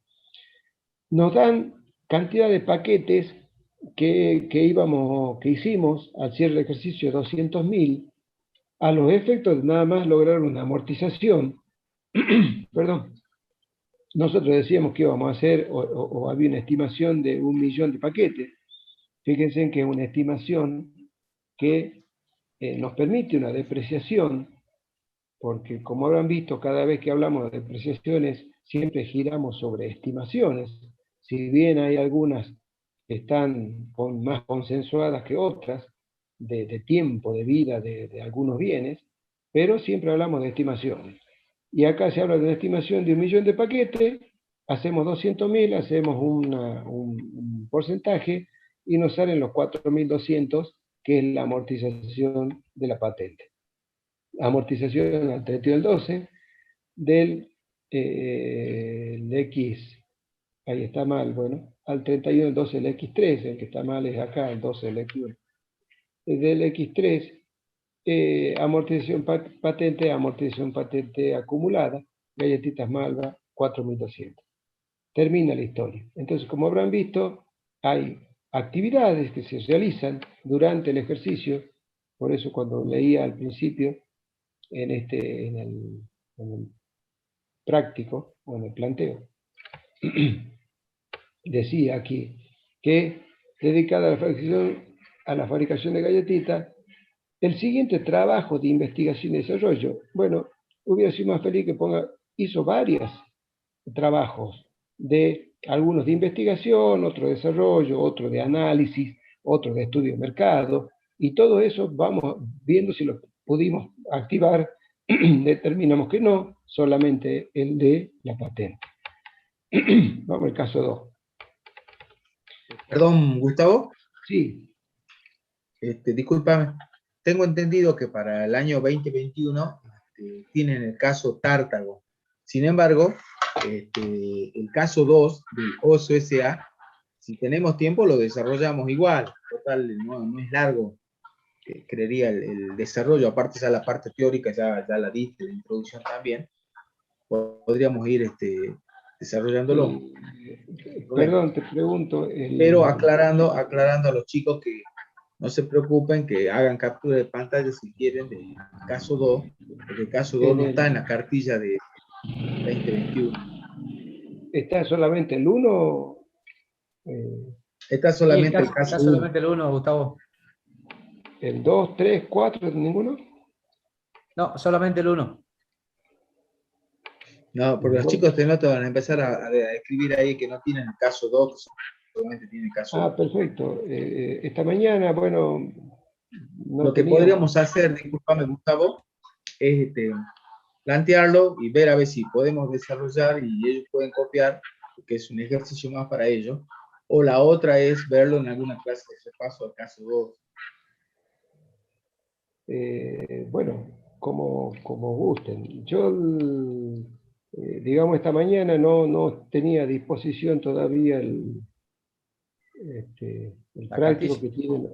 Nos dan cantidad de paquetes que hicimos al cierre del ejercicio 200.000, a los efectos de nada más lograr una amortización. Perdón. Nosotros decíamos que íbamos a hacer, o había una estimación de 1 millón de paquetes. Fíjense en que es una estimación que nos permite una depreciación, porque como habrán visto, cada vez que hablamos de depreciaciones, siempre giramos sobre estimaciones. Si bien hay algunas que están más consensuadas que otras, de tiempo, de vida de algunos bienes, pero siempre hablamos de estimaciones. Y acá se habla de una estimación de 1 millón de paquetes, hacemos 200.000, hacemos un porcentaje y nos salen los 4.200, que es la amortización de la patente. Amortización al 31 del 12 del X, ahí está mal, bueno, al 31 del 12 del X3, el que está mal es acá, el 12 del X1. Del X3, amortización patente acumulada, Galletitas Malva, 4.200. Termina la historia. Entonces, como habrán visto, hay actividades que se realizan durante el ejercicio, por eso cuando leía al principio, en el práctico, o en el planteo, decía aquí que dedicada a la fabricación de galletitas, el siguiente trabajo de investigación y desarrollo, bueno, hubiera sido más feliz que ponga, hizo varios trabajos, de algunos de investigación, otro de desarrollo, otro de análisis, otro de estudio de mercado, y todo eso vamos viendo si lo pudimos activar. Determinamos que no, solamente el de la patente. Vamos al caso 2. Perdón, Gustavo, Sí, discúlpame. Tengo entendido que para el año 2021 tienen el caso Tártago. Sin embargo, el caso 2 del OSO SA, si tenemos tiempo lo desarrollamos igual. Total, no es largo, creería el desarrollo. Aparte ya la parte teórica ya la diste, la introducción también. Podríamos ir desarrollándolo. perdón, te pregunto. Pero aclarando a los chicos que no se preocupen, que hagan captura de pantalla si quieren del caso 2, porque el caso 2 no está en la cartilla de 2021. ¿Está solamente el 1? Está Sí, solamente el está caso 1. solamente el uno, Gustavo. ¿El 2, 3, 4, ninguno? No, solamente el uno. No, porque los chicos de nota van a empezar a escribir ahí que no tienen el caso 2, que solamente tienen el caso 1. Perfecto. Esta mañana, bueno, no Lo que teníamos... podríamos hacer, discúlpame Gustavo, es plantearlo y ver a ver si podemos desarrollar y ellos pueden copiar, porque es un ejercicio más para ellos. O la otra es verlo en alguna clase de repaso al caso 2. Bueno, como gusten. Yo, digamos, esta mañana no tenía a disposición todavía el práctico que tienen,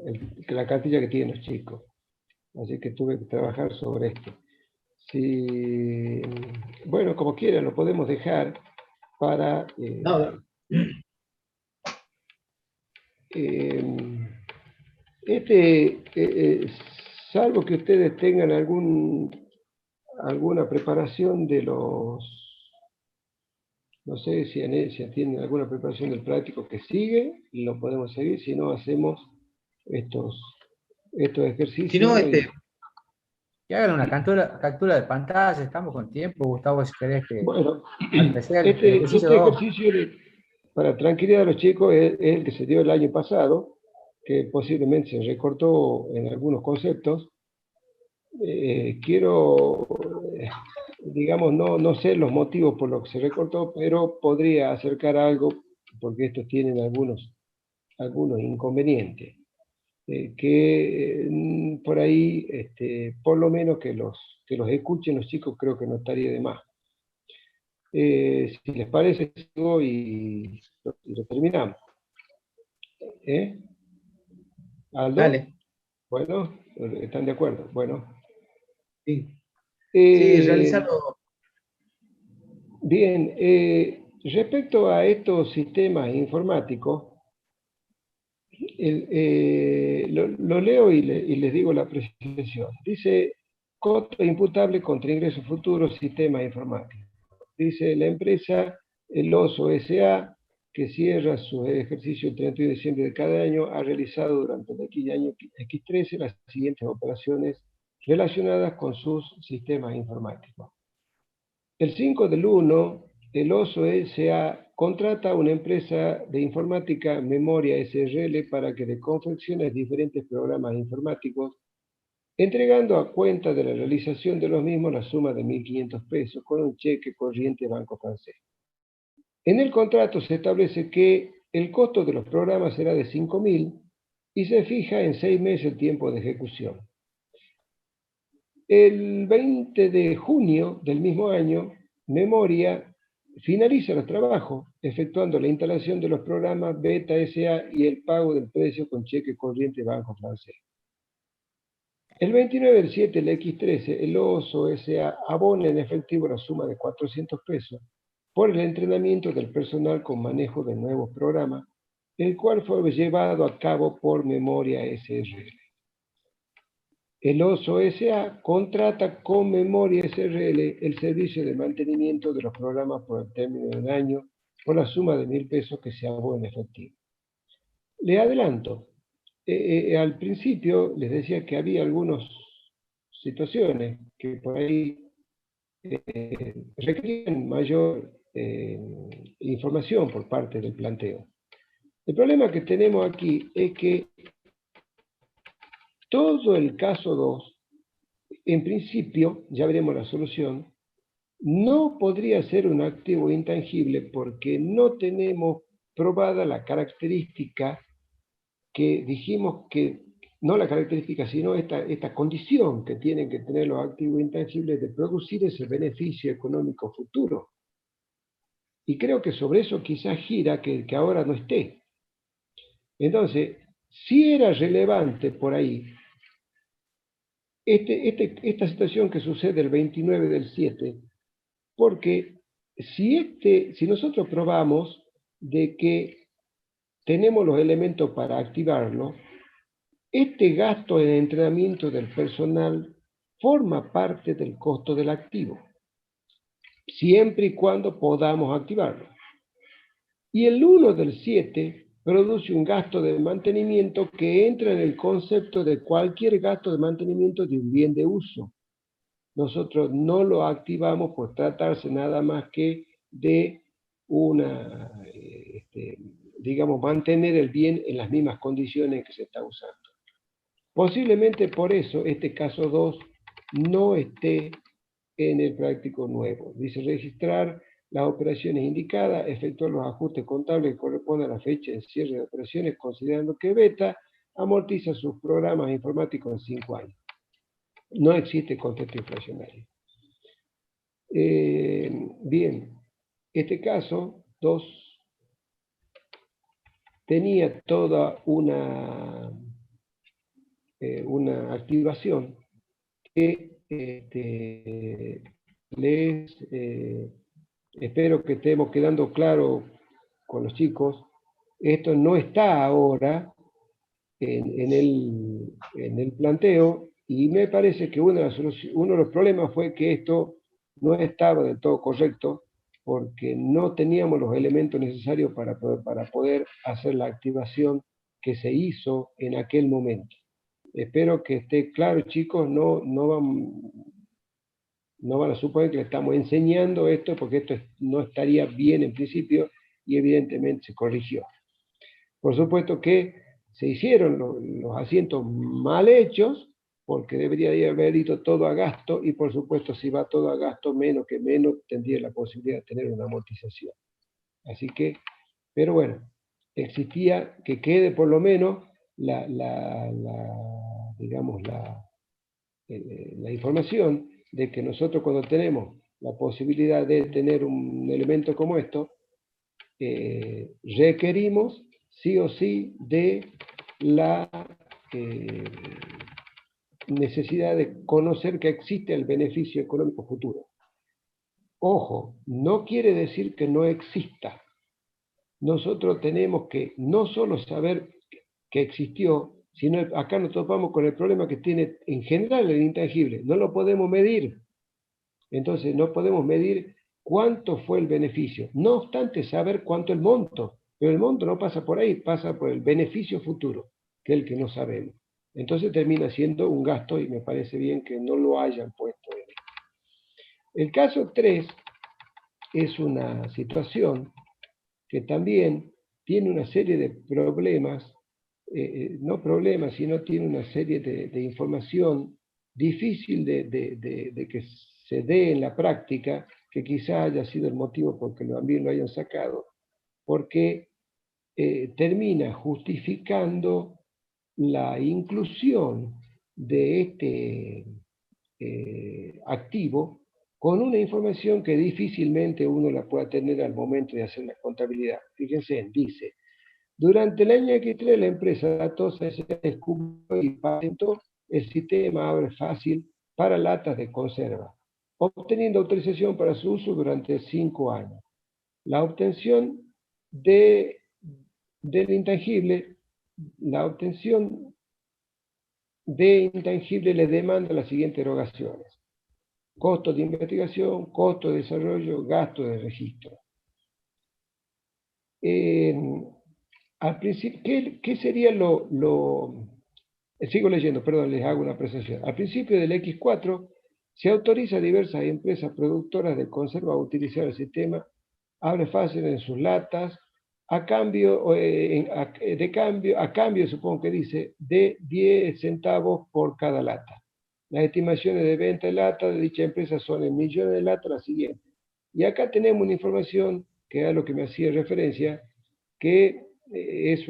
la cartilla que tienen los chicos. Así que tuve que trabajar sobre esto. Si, bueno, como quieran, lo podemos dejar para... salvo que ustedes tengan alguna preparación de los... No sé si tienen alguna preparación del práctico que sigue, lo podemos seguir, si no hacemos estos ejercicios. Si no, que hagan una captura de pantalla, estamos con tiempo, Gustavo, si querés que... Bueno, este ejercicio para tranquilidad de los chicos es el que se dio el año pasado, que posiblemente se recortó en algunos conceptos. Quiero, digamos, no sé los motivos por los que se recortó, pero podría acercar algo, porque estos tienen algunos inconvenientes. Que por ahí, por lo menos que los escuchen los chicos, creo que no estaría de más. Si les parece, sigo y lo terminamos. ¿Aldo? Dale. Bueno, ¿están de acuerdo? Bueno. Sí, realizarlo. Bien, respecto a estos sistemas informáticos, lo leo y les digo la presentación. Dice, costo imputable contra ingresos futuros, sistemas informáticos. Dice la empresa El Oso S.A., que cierra su ejercicio el 31 de diciembre de cada año, ha realizado durante el año X13 las siguientes operaciones relacionadas con sus sistemas informáticos. El 5 del 1, el Oso S.A. contrata a una empresa de informática Memoria SRL para que le confeccione diferentes programas informáticos, entregando a cuenta de la realización de los mismos la suma de 1.500 pesos con un cheque corriente Banco Francés. En el contrato se establece que el costo de los programas será de 5.000 y se fija en 6 meses el tiempo de ejecución. El 20 de junio del mismo año, Memoria finaliza los trabajos, efectuando la instalación de los programas Beta SA y el pago del precio con cheque corriente Banco Francés. El 29 del 7, el X13, el Oso SA abona en efectivo la suma de 400 pesos por el entrenamiento del personal con manejo de nuevos programas, el cual fue llevado a cabo por Memoria SRL. El Oso S.A. contrata con Memoria SRL el servicio de mantenimiento de los programas por el término de un año por la suma de 1.000 pesos que se abonó en efectivo. Le adelanto, al principio les decía que había algunas situaciones que por ahí requerían mayor información por parte del planteo. El problema que tenemos aquí es que todo el caso 2, en principio, ya veremos la solución, no podría ser un activo intangible porque no tenemos probada la característica que dijimos que, no la característica, sino esta condición que tienen que tener los activos intangibles de producir ese beneficio económico futuro. Y creo que sobre eso quizás gira que ahora no esté. Entonces, sí era relevante por ahí esta situación que sucede el 29 del 7, porque si nosotros probamos de que tenemos los elementos para activarlo, este gasto en entrenamiento del personal forma parte del costo del activo, siempre y cuando podamos activarlo. Y el 1 del 7 produce un gasto de mantenimiento que entra en el concepto de cualquier gasto de mantenimiento de un bien de uso. Nosotros no lo activamos por tratarse nada más que de digamos, mantener el bien en las mismas condiciones que se está usando. Posiblemente por eso este caso 2 no esté en el práctico nuevo. Dice registrar las operaciones indicadas, efectuar los ajustes contables que corresponden a la fecha de cierre de operaciones, considerando que Beta amortiza sus programas informáticos en 5 años. No existe contexto inflacionario. Bien, este caso 2 tenía toda una activación que espero que estemos quedando claro con los chicos. Esto no está ahora en el planteo, y me parece que uno de los problemas fue que esto no estaba del todo correcto, porque no teníamos los elementos necesarios para poder hacer la activación que se hizo en aquel momento. Espero que esté claro, chicos, no van a suponer que le estamos enseñando esto, porque esto no estaría bien en principio, y evidentemente se corrigió. Por supuesto que se hicieron los asientos mal hechos, porque debería haber ido todo a gasto, y por supuesto si va todo a gasto, menos tendría la posibilidad de tener una amortización. Así que, pero bueno, existía que quede por lo menos digamos, la información de que nosotros cuando tenemos la posibilidad de tener un elemento como esto, requerimos sí o sí de la necesidad de conocer que existe el beneficio económico futuro. Ojo, no quiere decir que no exista. Nosotros tenemos que no solo saber que existió, sino acá nos topamos con el problema que tiene en general el intangible. No lo podemos medir. Entonces no podemos medir cuánto fue el beneficio. No obstante saber cuánto el monto. Pero el monto no pasa por ahí, pasa por el beneficio futuro, que es el que no sabemos. Entonces termina siendo un gasto y me parece bien que no lo hayan puesto en él. El caso 3 es una situación que también tiene una serie de problemas, no problemas, sino tiene una serie de información difícil de que se dé en la práctica, que quizá haya sido el motivo por que también lo hayan sacado, porque termina justificando la inclusión de este activo con una información que difícilmente uno la pueda tener al momento de hacer la contabilidad. Fíjense, dice, durante el año X3 la empresa Datosa S.A. descubrió y patentó el sistema Abre Fácil para latas de conserva, obteniendo autorización para su uso durante 5 años. La obtención del intangible, le demanda las siguientes erogaciones: costo de investigación, costo de desarrollo, gasto de registro. al principio, ¿qué sería sigo leyendo, perdón, les hago una presentación. Al principio del X4 se autoriza a diversas empresas productoras de conserva a utilizar el sistema Abre Fácil en sus latas, a cambio, supongo que dice, de 10 centavos por cada lata. Las estimaciones de venta de lata de dicha empresa son en millones de latas las siguientes. Y acá tenemos una información, que era lo que me hacía referencia, que es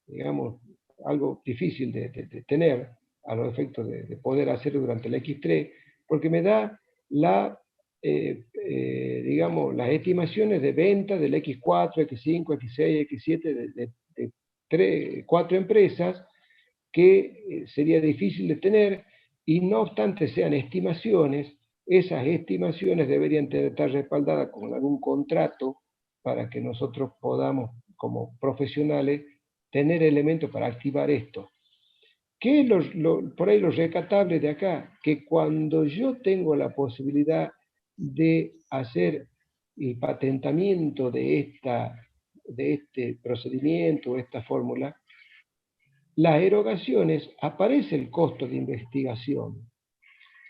digamos, algo difícil de tener a los efectos de poder hacerlo durante el X3, porque me da digamos, las estimaciones de venta del X4, X5, X6, X7 de 4 empresas que sería difícil de tener, y no obstante sean estimaciones, esas estimaciones deberían estar respaldadas con algún contrato para que nosotros podamos, como profesionales, tener elementos para activar esto. ¿Qué es por ahí lo rescatable de acá? Que cuando yo tengo la posibilidad de hacer el patentamiento de este procedimiento, esta fórmula, las erogaciones aparece el costo de investigación,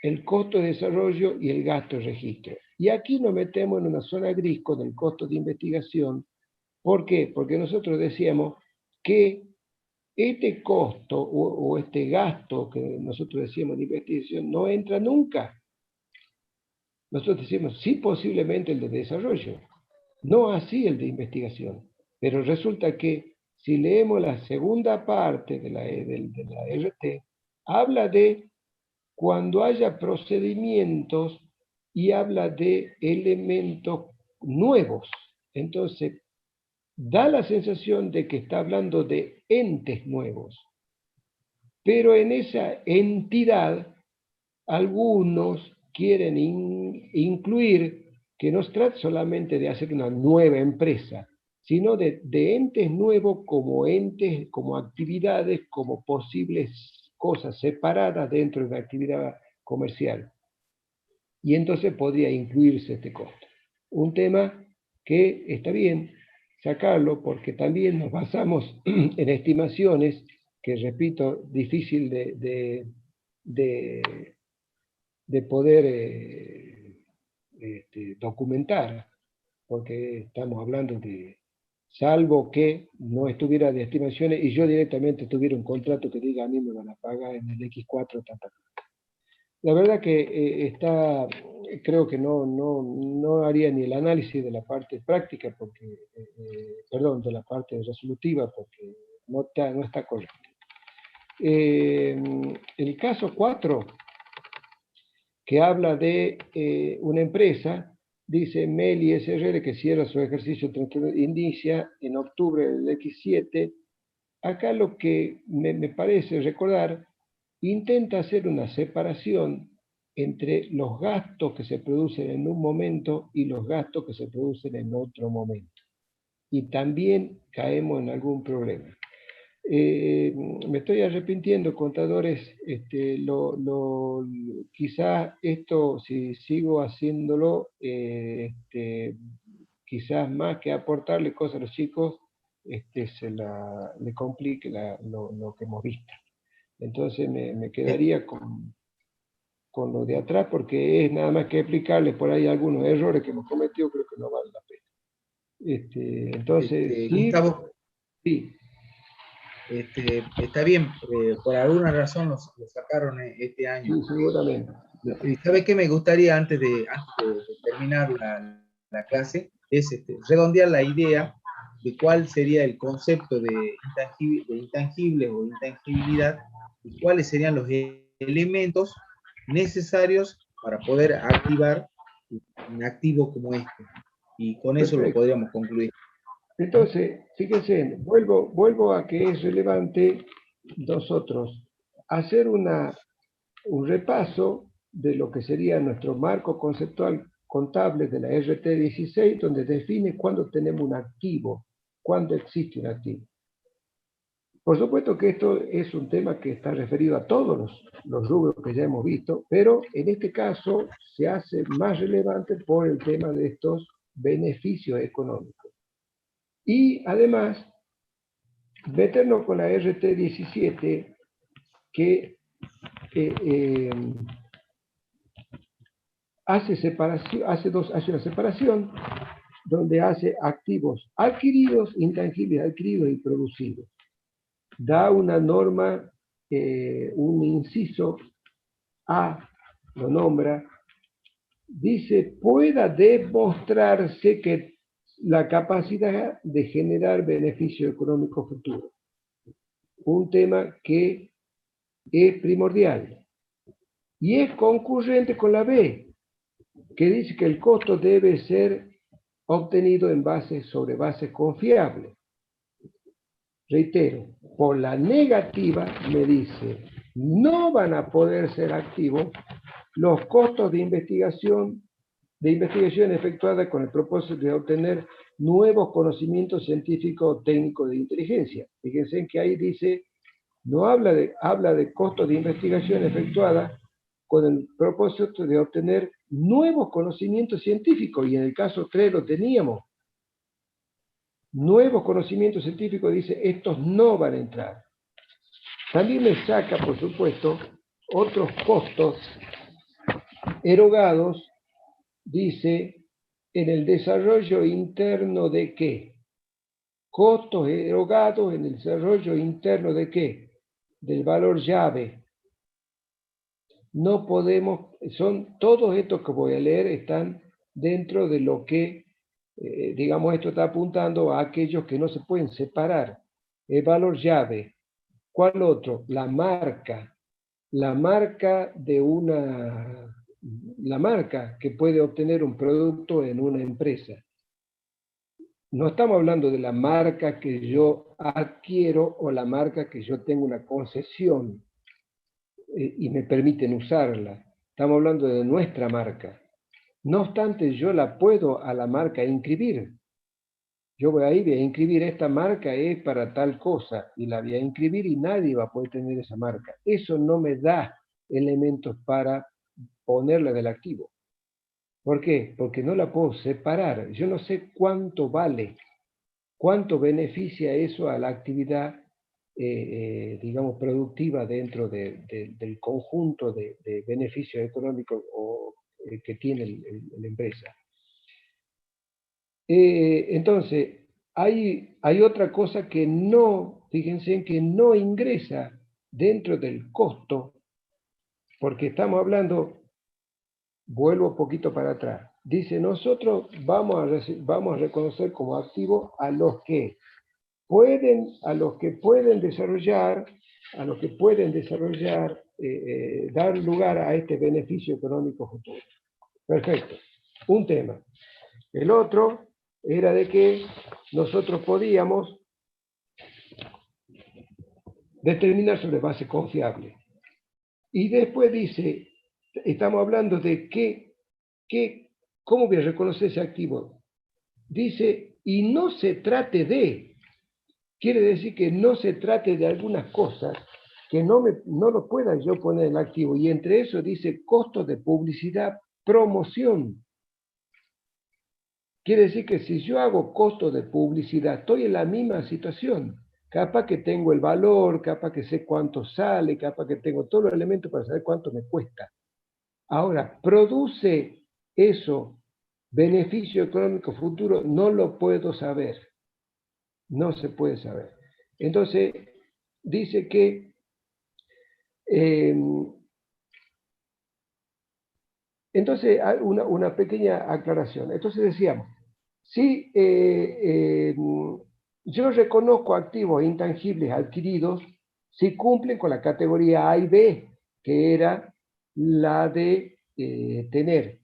el costo de desarrollo y el gasto de registro. Y aquí nos metemos en una zona gris con el costo de investigación. ¿Por qué? Porque nosotros decíamos que este costo o este gasto que nosotros decíamos de investigación no entra nunca. Nosotros decimos, sí, posiblemente el de desarrollo, no así el de investigación. Pero resulta que si leemos la segunda parte de la RT, habla de cuando haya procedimientos y habla de elementos nuevos. Entonces, da la sensación de que está hablando de entes nuevos. Pero en esa entidad, algunos quieren incluir que no se trata solamente de hacer una nueva empresa, sino de entes nuevos como entes, como actividades, como posibles cosas separadas dentro de una actividad comercial. Y entonces podría incluirse este costo. Un tema que está bien sacarlo porque también nos basamos en estimaciones que, repito, difícil de poder documentar, porque estamos hablando de, salvo que no estuviera de estimaciones y yo directamente tuviera un contrato que diga a mí me van a pagar en el X4 tanta. La verdad que creo que no haría ni el análisis de la parte práctica, porque, perdón, de la parte resolutiva, porque no está correcto. El caso 4, que habla de una empresa, dice Meli SRL que cierra su ejercicio, inicia en octubre del X7. Acá lo que me parece recordar, intenta hacer una separación entre los gastos que se producen en un momento y los gastos que se producen en otro momento. Y también caemos en algún problema. Me estoy arrepintiendo, contadores, quizás esto, si sigo haciéndolo, quizás más que aportarle cosas a los chicos, le complique lo que hemos visto. Entonces me quedaría con lo de atrás, porque es nada más que explicarles por ahí algunos errores que hemos cometido, creo que no vale la pena. Entonces, sí, Gustavo, sí. Está bien, por alguna razón lo sacaron este año. Sí, seguramente. ¿Y sabe qué me gustaría antes de terminar la clase? Es redondear la idea de cuál sería el concepto de intangible o intangibilidad y cuáles serían los elementos necesarios para poder activar un activo como este. Y con eso lo podríamos concluir. Entonces, fíjense, vuelvo a que es relevante nosotros hacer un repaso de lo que sería nuestro marco conceptual contable de la RT16, donde define cuándo tenemos un activo, cuándo existe un activo. Por supuesto que esto es un tema que está referido a todos los rubros que ya hemos visto, pero en este caso se hace más relevante por el tema de estos beneficios económicos. Y además, meternos con la RT17, que hace una separación donde hace activos adquiridos, intangibles adquiridos y producidos. Da una norma, un inciso A, lo nombra, dice, pueda demostrarse que la capacidad de generar beneficio económico futuro. Un tema que es primordial. Y es concurrente con la B, que dice que el costo debe ser obtenido sobre bases confiables. Reitero, por la negativa me dice, no van a poder ser activos los costos de investigación efectuada con el propósito de obtener nuevos conocimientos científicos o técnicos de inteligencia. Fíjense que ahí dice, no habla de costos de investigación efectuada con el propósito de obtener nuevos conocimientos científicos, y en el caso 3 lo teníamos. Nuevos conocimientos científicos, dice, estos no van a entrar. También me saca, por supuesto, otros costos erogados, dice, en el desarrollo interno de ¿qué? Costos erogados en el desarrollo interno de ¿qué? Del valor llave. No podemos, todos estos que voy a leer están dentro de lo que, digamos, esto está apuntando a aquellos que no se pueden separar. El valor llave. ¿Cuál otro? La marca. La marca que puede obtener un producto en una empresa. No estamos hablando de la marca que yo adquiero o la marca que yo tengo una concesión y me permiten usarla. Estamos hablando de nuestra marca. No obstante, yo la puedo a la marca inscribir. Yo voy a inscribir esta marca es para tal cosa, y la voy a inscribir y nadie va a poder tener esa marca. Eso no me da elementos para ponerla del activo. ¿Por qué? Porque no la puedo separar. Yo no sé cuánto vale, cuánto beneficia eso a la actividad, digamos, productiva dentro del conjunto de beneficios económicos que tiene la empresa. Entonces, hay otra cosa que no, fíjense en que no ingresa dentro del costo, porque estamos hablando, vuelvo un poquito para atrás, dice, nosotros vamos a reconocer como activo a los que pueden desarrollar, dar lugar a este beneficio económico futuro. Perfecto, un tema. El otro era de que nosotros podíamos determinar sobre base confiable. Y después dice, estamos hablando de ¿cómo voy a reconocer ese activo? Dice, y no se trate de, quiere decir que no se trate de algunas cosas que no lo pueda yo poner en activo. Y entre eso dice costos de publicidad, promoción. Quiere decir que si yo hago costos de publicidad, estoy en la misma situación. Capaz que tengo el valor, capaz que sé cuánto sale, capaz que tengo todos los elementos para saber cuánto me cuesta. Ahora, ¿produce eso beneficio económico futuro? No lo puedo saber. No se puede saber. Entonces, dice que entonces, una pequeña aclaración. Entonces decíamos, si yo reconozco activos intangibles adquiridos si cumplen con la categoría A y B, que era la de tener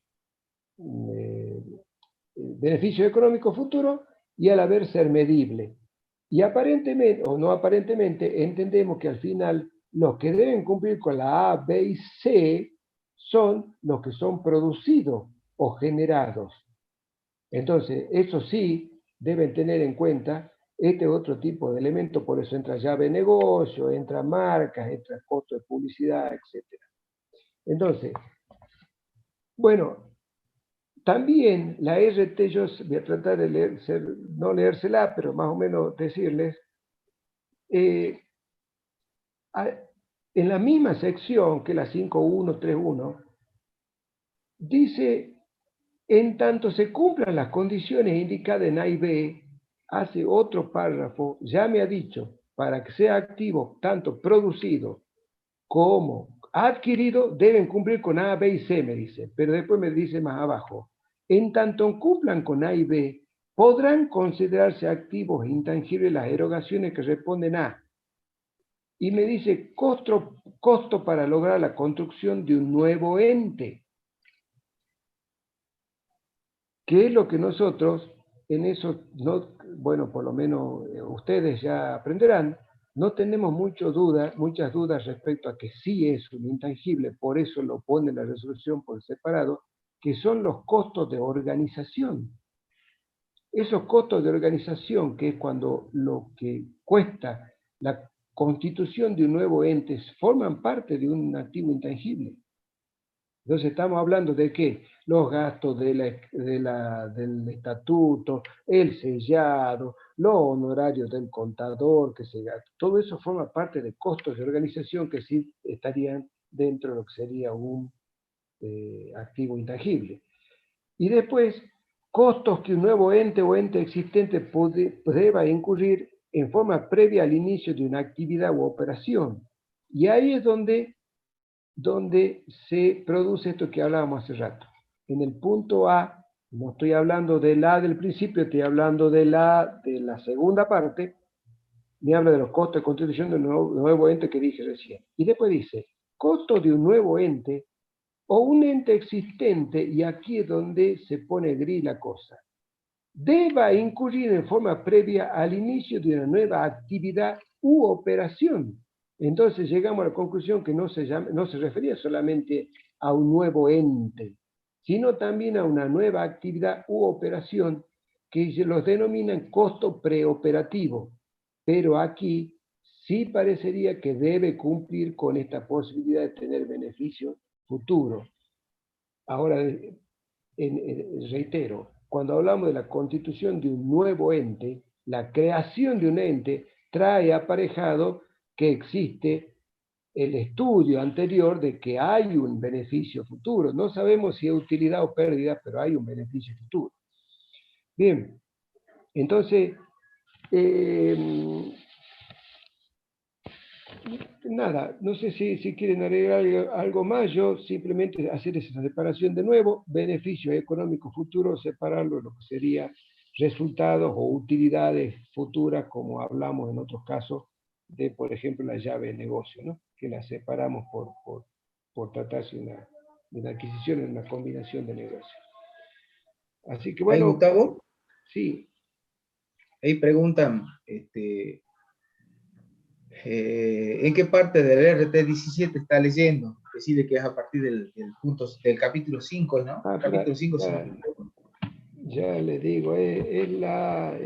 beneficio económico futuro y al haber ser medible. Y aparentemente, o no aparentemente, entendemos que al final los que deben cumplir con la A, B y C son los que son producidos o generados. Entonces, eso sí, deben tener en cuenta este otro tipo de elementos, por eso entra llave de negocio, entra marcas, entra costo de publicidad, etc. Entonces, bueno, También la RT, yo voy a tratar de no leérsela, pero más o menos decirles, en la misma sección que la 5131, dice, en tanto se cumplan las condiciones indicadas en A y B, hace otro párrafo, ya me ha dicho, para que sea activo, tanto producido como adquirido, deben cumplir con A, B y C, me dice, pero después me dice más abajo, en tanto cumplan con A y B, podrán considerarse activos e intangibles las erogaciones que responden a, y me dice costo para lograr la construcción de un nuevo ente, que es lo que nosotros en eso, no, bueno, por lo menos ustedes ya aprenderán, no tenemos muchas dudas respecto a que sí es un intangible, por eso lo pone la resolución por separado, que son los costos de organización. Esos costos de organización, que es cuando lo que cuesta la constitución de un nuevo ente, forman parte de un activo intangible. Entonces estamos hablando de que los gastos del estatuto, el sellado, los honorarios del contador que se gasta, todo eso forma parte de costos de organización que sí estarían dentro de lo que sería un activo intangible. Y después, costos que un nuevo ente o ente existente deba incurrir en forma previa al inicio de una actividad u operación. Y ahí es donde se produce esto que hablábamos hace rato. En el punto A, no estoy hablando de la del principio, estoy hablando de la segunda parte, me habla de los costos de constitución de un nuevo ente que dije recién. Y después dice, costo de un nuevo ente o un ente existente, y aquí es donde se pone gris la cosa, deba incurrir en forma previa al inicio de una nueva actividad u operación. Entonces llegamos a la conclusión que no se refería solamente a un nuevo ente, sino también a una nueva actividad u operación que los denominan costo preoperativo. Pero aquí sí parecería que debe cumplir con esta posibilidad de tener beneficio futuro. Ahora, reitero, cuando hablamos de la constitución de un nuevo ente, la creación de un ente trae aparejado que existe el estudio anterior de que hay un beneficio futuro. No sabemos si es utilidad o pérdida, pero hay un beneficio futuro. Bien, entonces, nada, no sé si quieren agregar algo más. Yo simplemente hacer esa separación de nuevo, beneficio económico futuro, separarlo de lo que sería resultados o utilidades futuras, como hablamos en otros casos de, por ejemplo, la llave de negocio, ¿no? Que la separamos por tratarse de una adquisición, en una combinación de negocios. Así que Ahí, bueno, Gustavo, sí. ahí preguntan, ¿en qué parte del RT17 está leyendo? Decide que es a partir del capítulo 5, ¿no? Capítulo 5, ya les digo, es la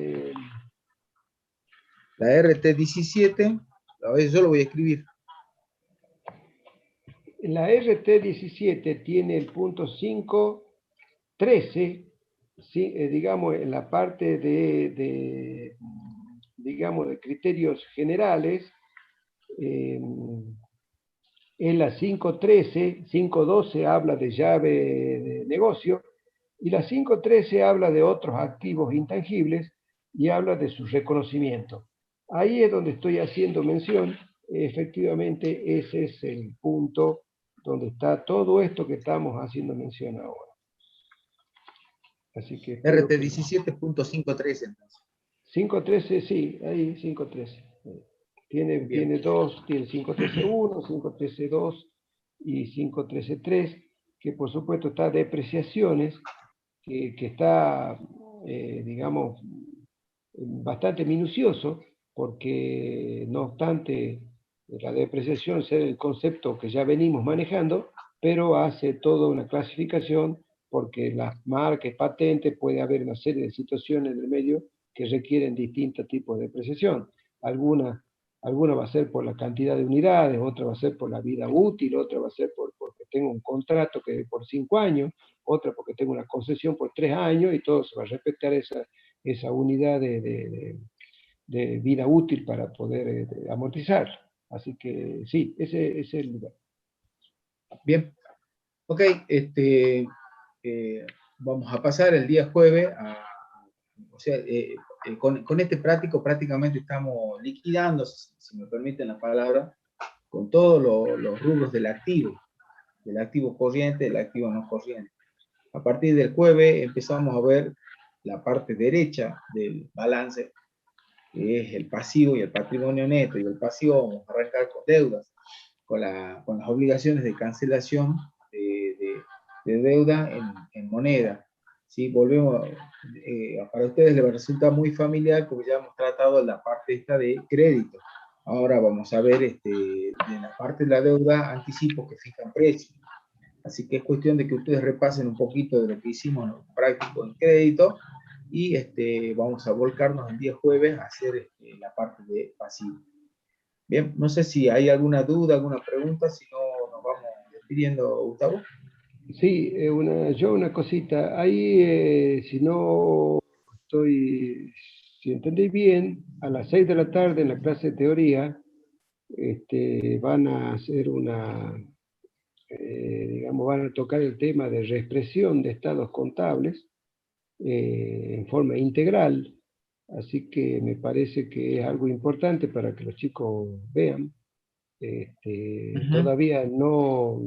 RT17, a ver, yo lo voy a escribir. La RT17 tiene el punto 5.13, ¿sí? Digamos, en la parte digamos, de criterios generales, en la 5.13, 5.12 habla de llave de negocio, y la 5.13 habla de otros activos intangibles y habla de su reconocimiento. Ahí es donde estoy haciendo mención, efectivamente ese es el punto donde está todo esto que estamos haciendo mención ahora. Así que RT17.513 entonces. 5.13, sí, ahí 5.13. Tiene dos, tiene 5.13.1, 5.13.2 y 5.13.3, que por supuesto está depreciaciones, que está, digamos, bastante minucioso, porque no obstante la depreciación ser el concepto que ya venimos manejando, pero hace toda una clasificación, porque las marcas, patentes, puede haber una serie de situaciones en el medio que requieren distintos tipos de depreciación. Alguna va a ser por la cantidad de unidades, otra va a ser por la vida útil, otra va a ser porque tengo un contrato que por 5 años, otra porque tengo una concesión por 3 años, y todo se va a respetar esa unidad de vida útil para poder amortizar. Así que sí, ese es el lugar. Bien, ok, vamos a pasar el día jueves o sea, con este práctico prácticamente estamos liquidando, si me permiten la palabra, con todos los rubros del activo corriente, del activo no corriente. A partir del jueves empezamos a ver la parte derecha del balance, que es el pasivo y el patrimonio neto. Y el pasivo vamos a arrancar con deudas, con las obligaciones de cancelación de deuda en moneda. ¿Sí? Volvemos, para ustedes les resulta muy familiar porque ya hemos tratado la parte esta de crédito. Ahora vamos a ver de la parte de la deuda, anticipos que fijan precios. Así que es cuestión de que ustedes repasen un poquito de lo que hicimos en práctico en crédito, y vamos a volcarnos el día jueves a hacer la parte de pasivo. Bien, no sé si hay alguna duda, alguna pregunta, si no nos vamos despidiendo, Gustavo. Sí, una cosita. Ahí, si entendí bien, a las 6 de la tarde en la clase de teoría, van a hacer digamos, van a tocar el tema de reexpresión de estados contables en forma integral. Así que me parece que es algo importante para que los chicos vean. Todavía no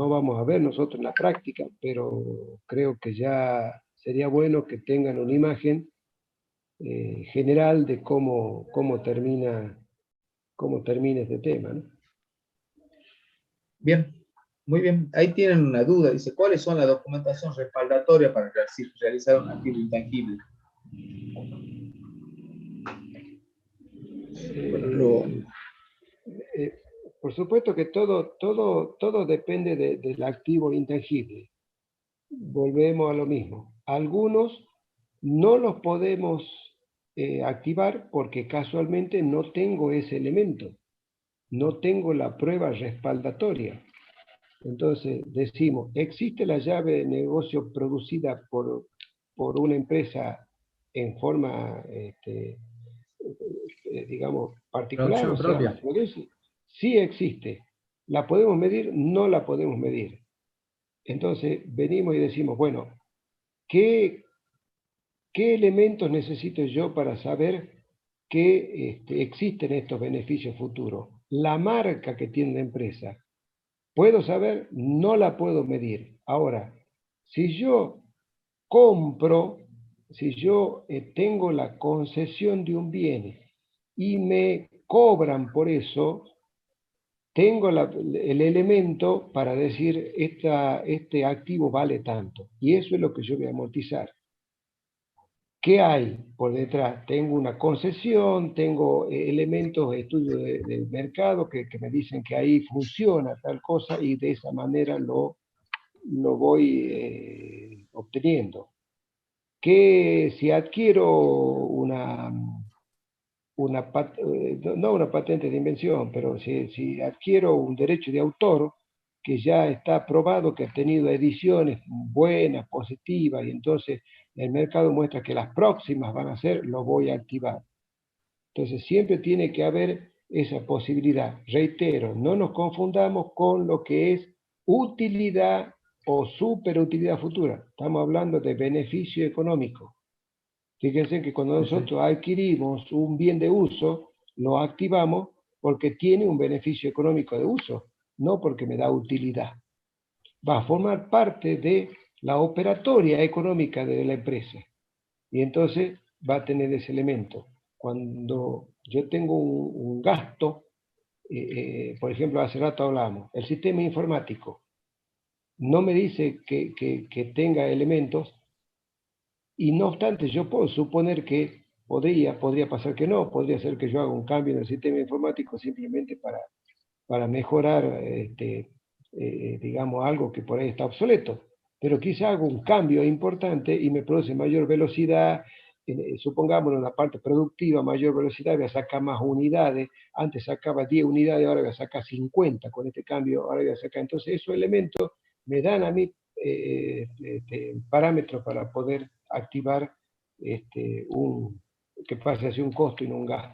vamos a ver nosotros en la práctica, pero creo que ya sería bueno que tengan una imagen general de cómo termina este tema, ¿no? Bien, muy bien. Ahí tienen una duda. Dice, ¿cuáles son la documentación respaldatoria para realizar un activo intangible? Bueno, Por supuesto que todo depende del activo intangible. Volvemos a lo mismo. Algunos no los podemos activar porque casualmente no tengo ese elemento, no tengo la prueba respaldatoria. Entonces decimos, ¿existe la llave de negocio producida por una empresa en forma, digamos, particular? Producción O sea, propia. sí existe. ¿La podemos medir? No la podemos medir. Entonces venimos y decimos, bueno, ¿qué elementos necesito yo para saber que existen estos beneficios futuros? La marca que tiene la empresa. ¿Puedo saber? No la puedo medir. Ahora, si yo compro, si yo tengo la concesión de un bien y me cobran por eso, tengo el elemento para decir este activo vale tanto. Y eso es lo que yo voy a amortizar. ¿Qué hay por detrás? Tengo una concesión, tengo elementos de estudio del mercado que me dicen que ahí funciona tal cosa, y de esa manera lo voy obteniendo. Que si adquiero no una patente de invención, pero si adquiero un derecho de autor que ya está probado, que ha tenido ediciones buenas, positivas, y entonces el mercado muestra que las próximas van a ser, lo voy a activar. Entonces siempre tiene que haber esa posibilidad. Reitero, no nos confundamos con lo que es utilidad o superutilidad futura. Estamos hablando de beneficio económico. Fíjense que cuando nosotros adquirimos un bien de uso, lo activamos porque tiene un beneficio económico de uso, no porque me da utilidad. Va a formar parte de la operatoria económica de la empresa. Y entonces va a tener ese elemento. Cuando yo tengo un gasto, por ejemplo, hace rato hablábamos, el sistema informático no me dice que tenga elementos, y no obstante yo puedo suponer que podría pasar que no, podría ser que yo haga un cambio en el sistema informático simplemente para mejorar, digamos, algo que por ahí está obsoleto. Pero quizá hago un cambio importante y me produce mayor velocidad, supongamos en la parte productiva, mayor velocidad, voy a sacar más unidades, antes sacaba 10 unidades, ahora voy a sacar 50, con este cambio ahora voy a sacar. Entonces esos elementos me dan a mí parámetros para poder activar que pase a ser un costo y no un gasto.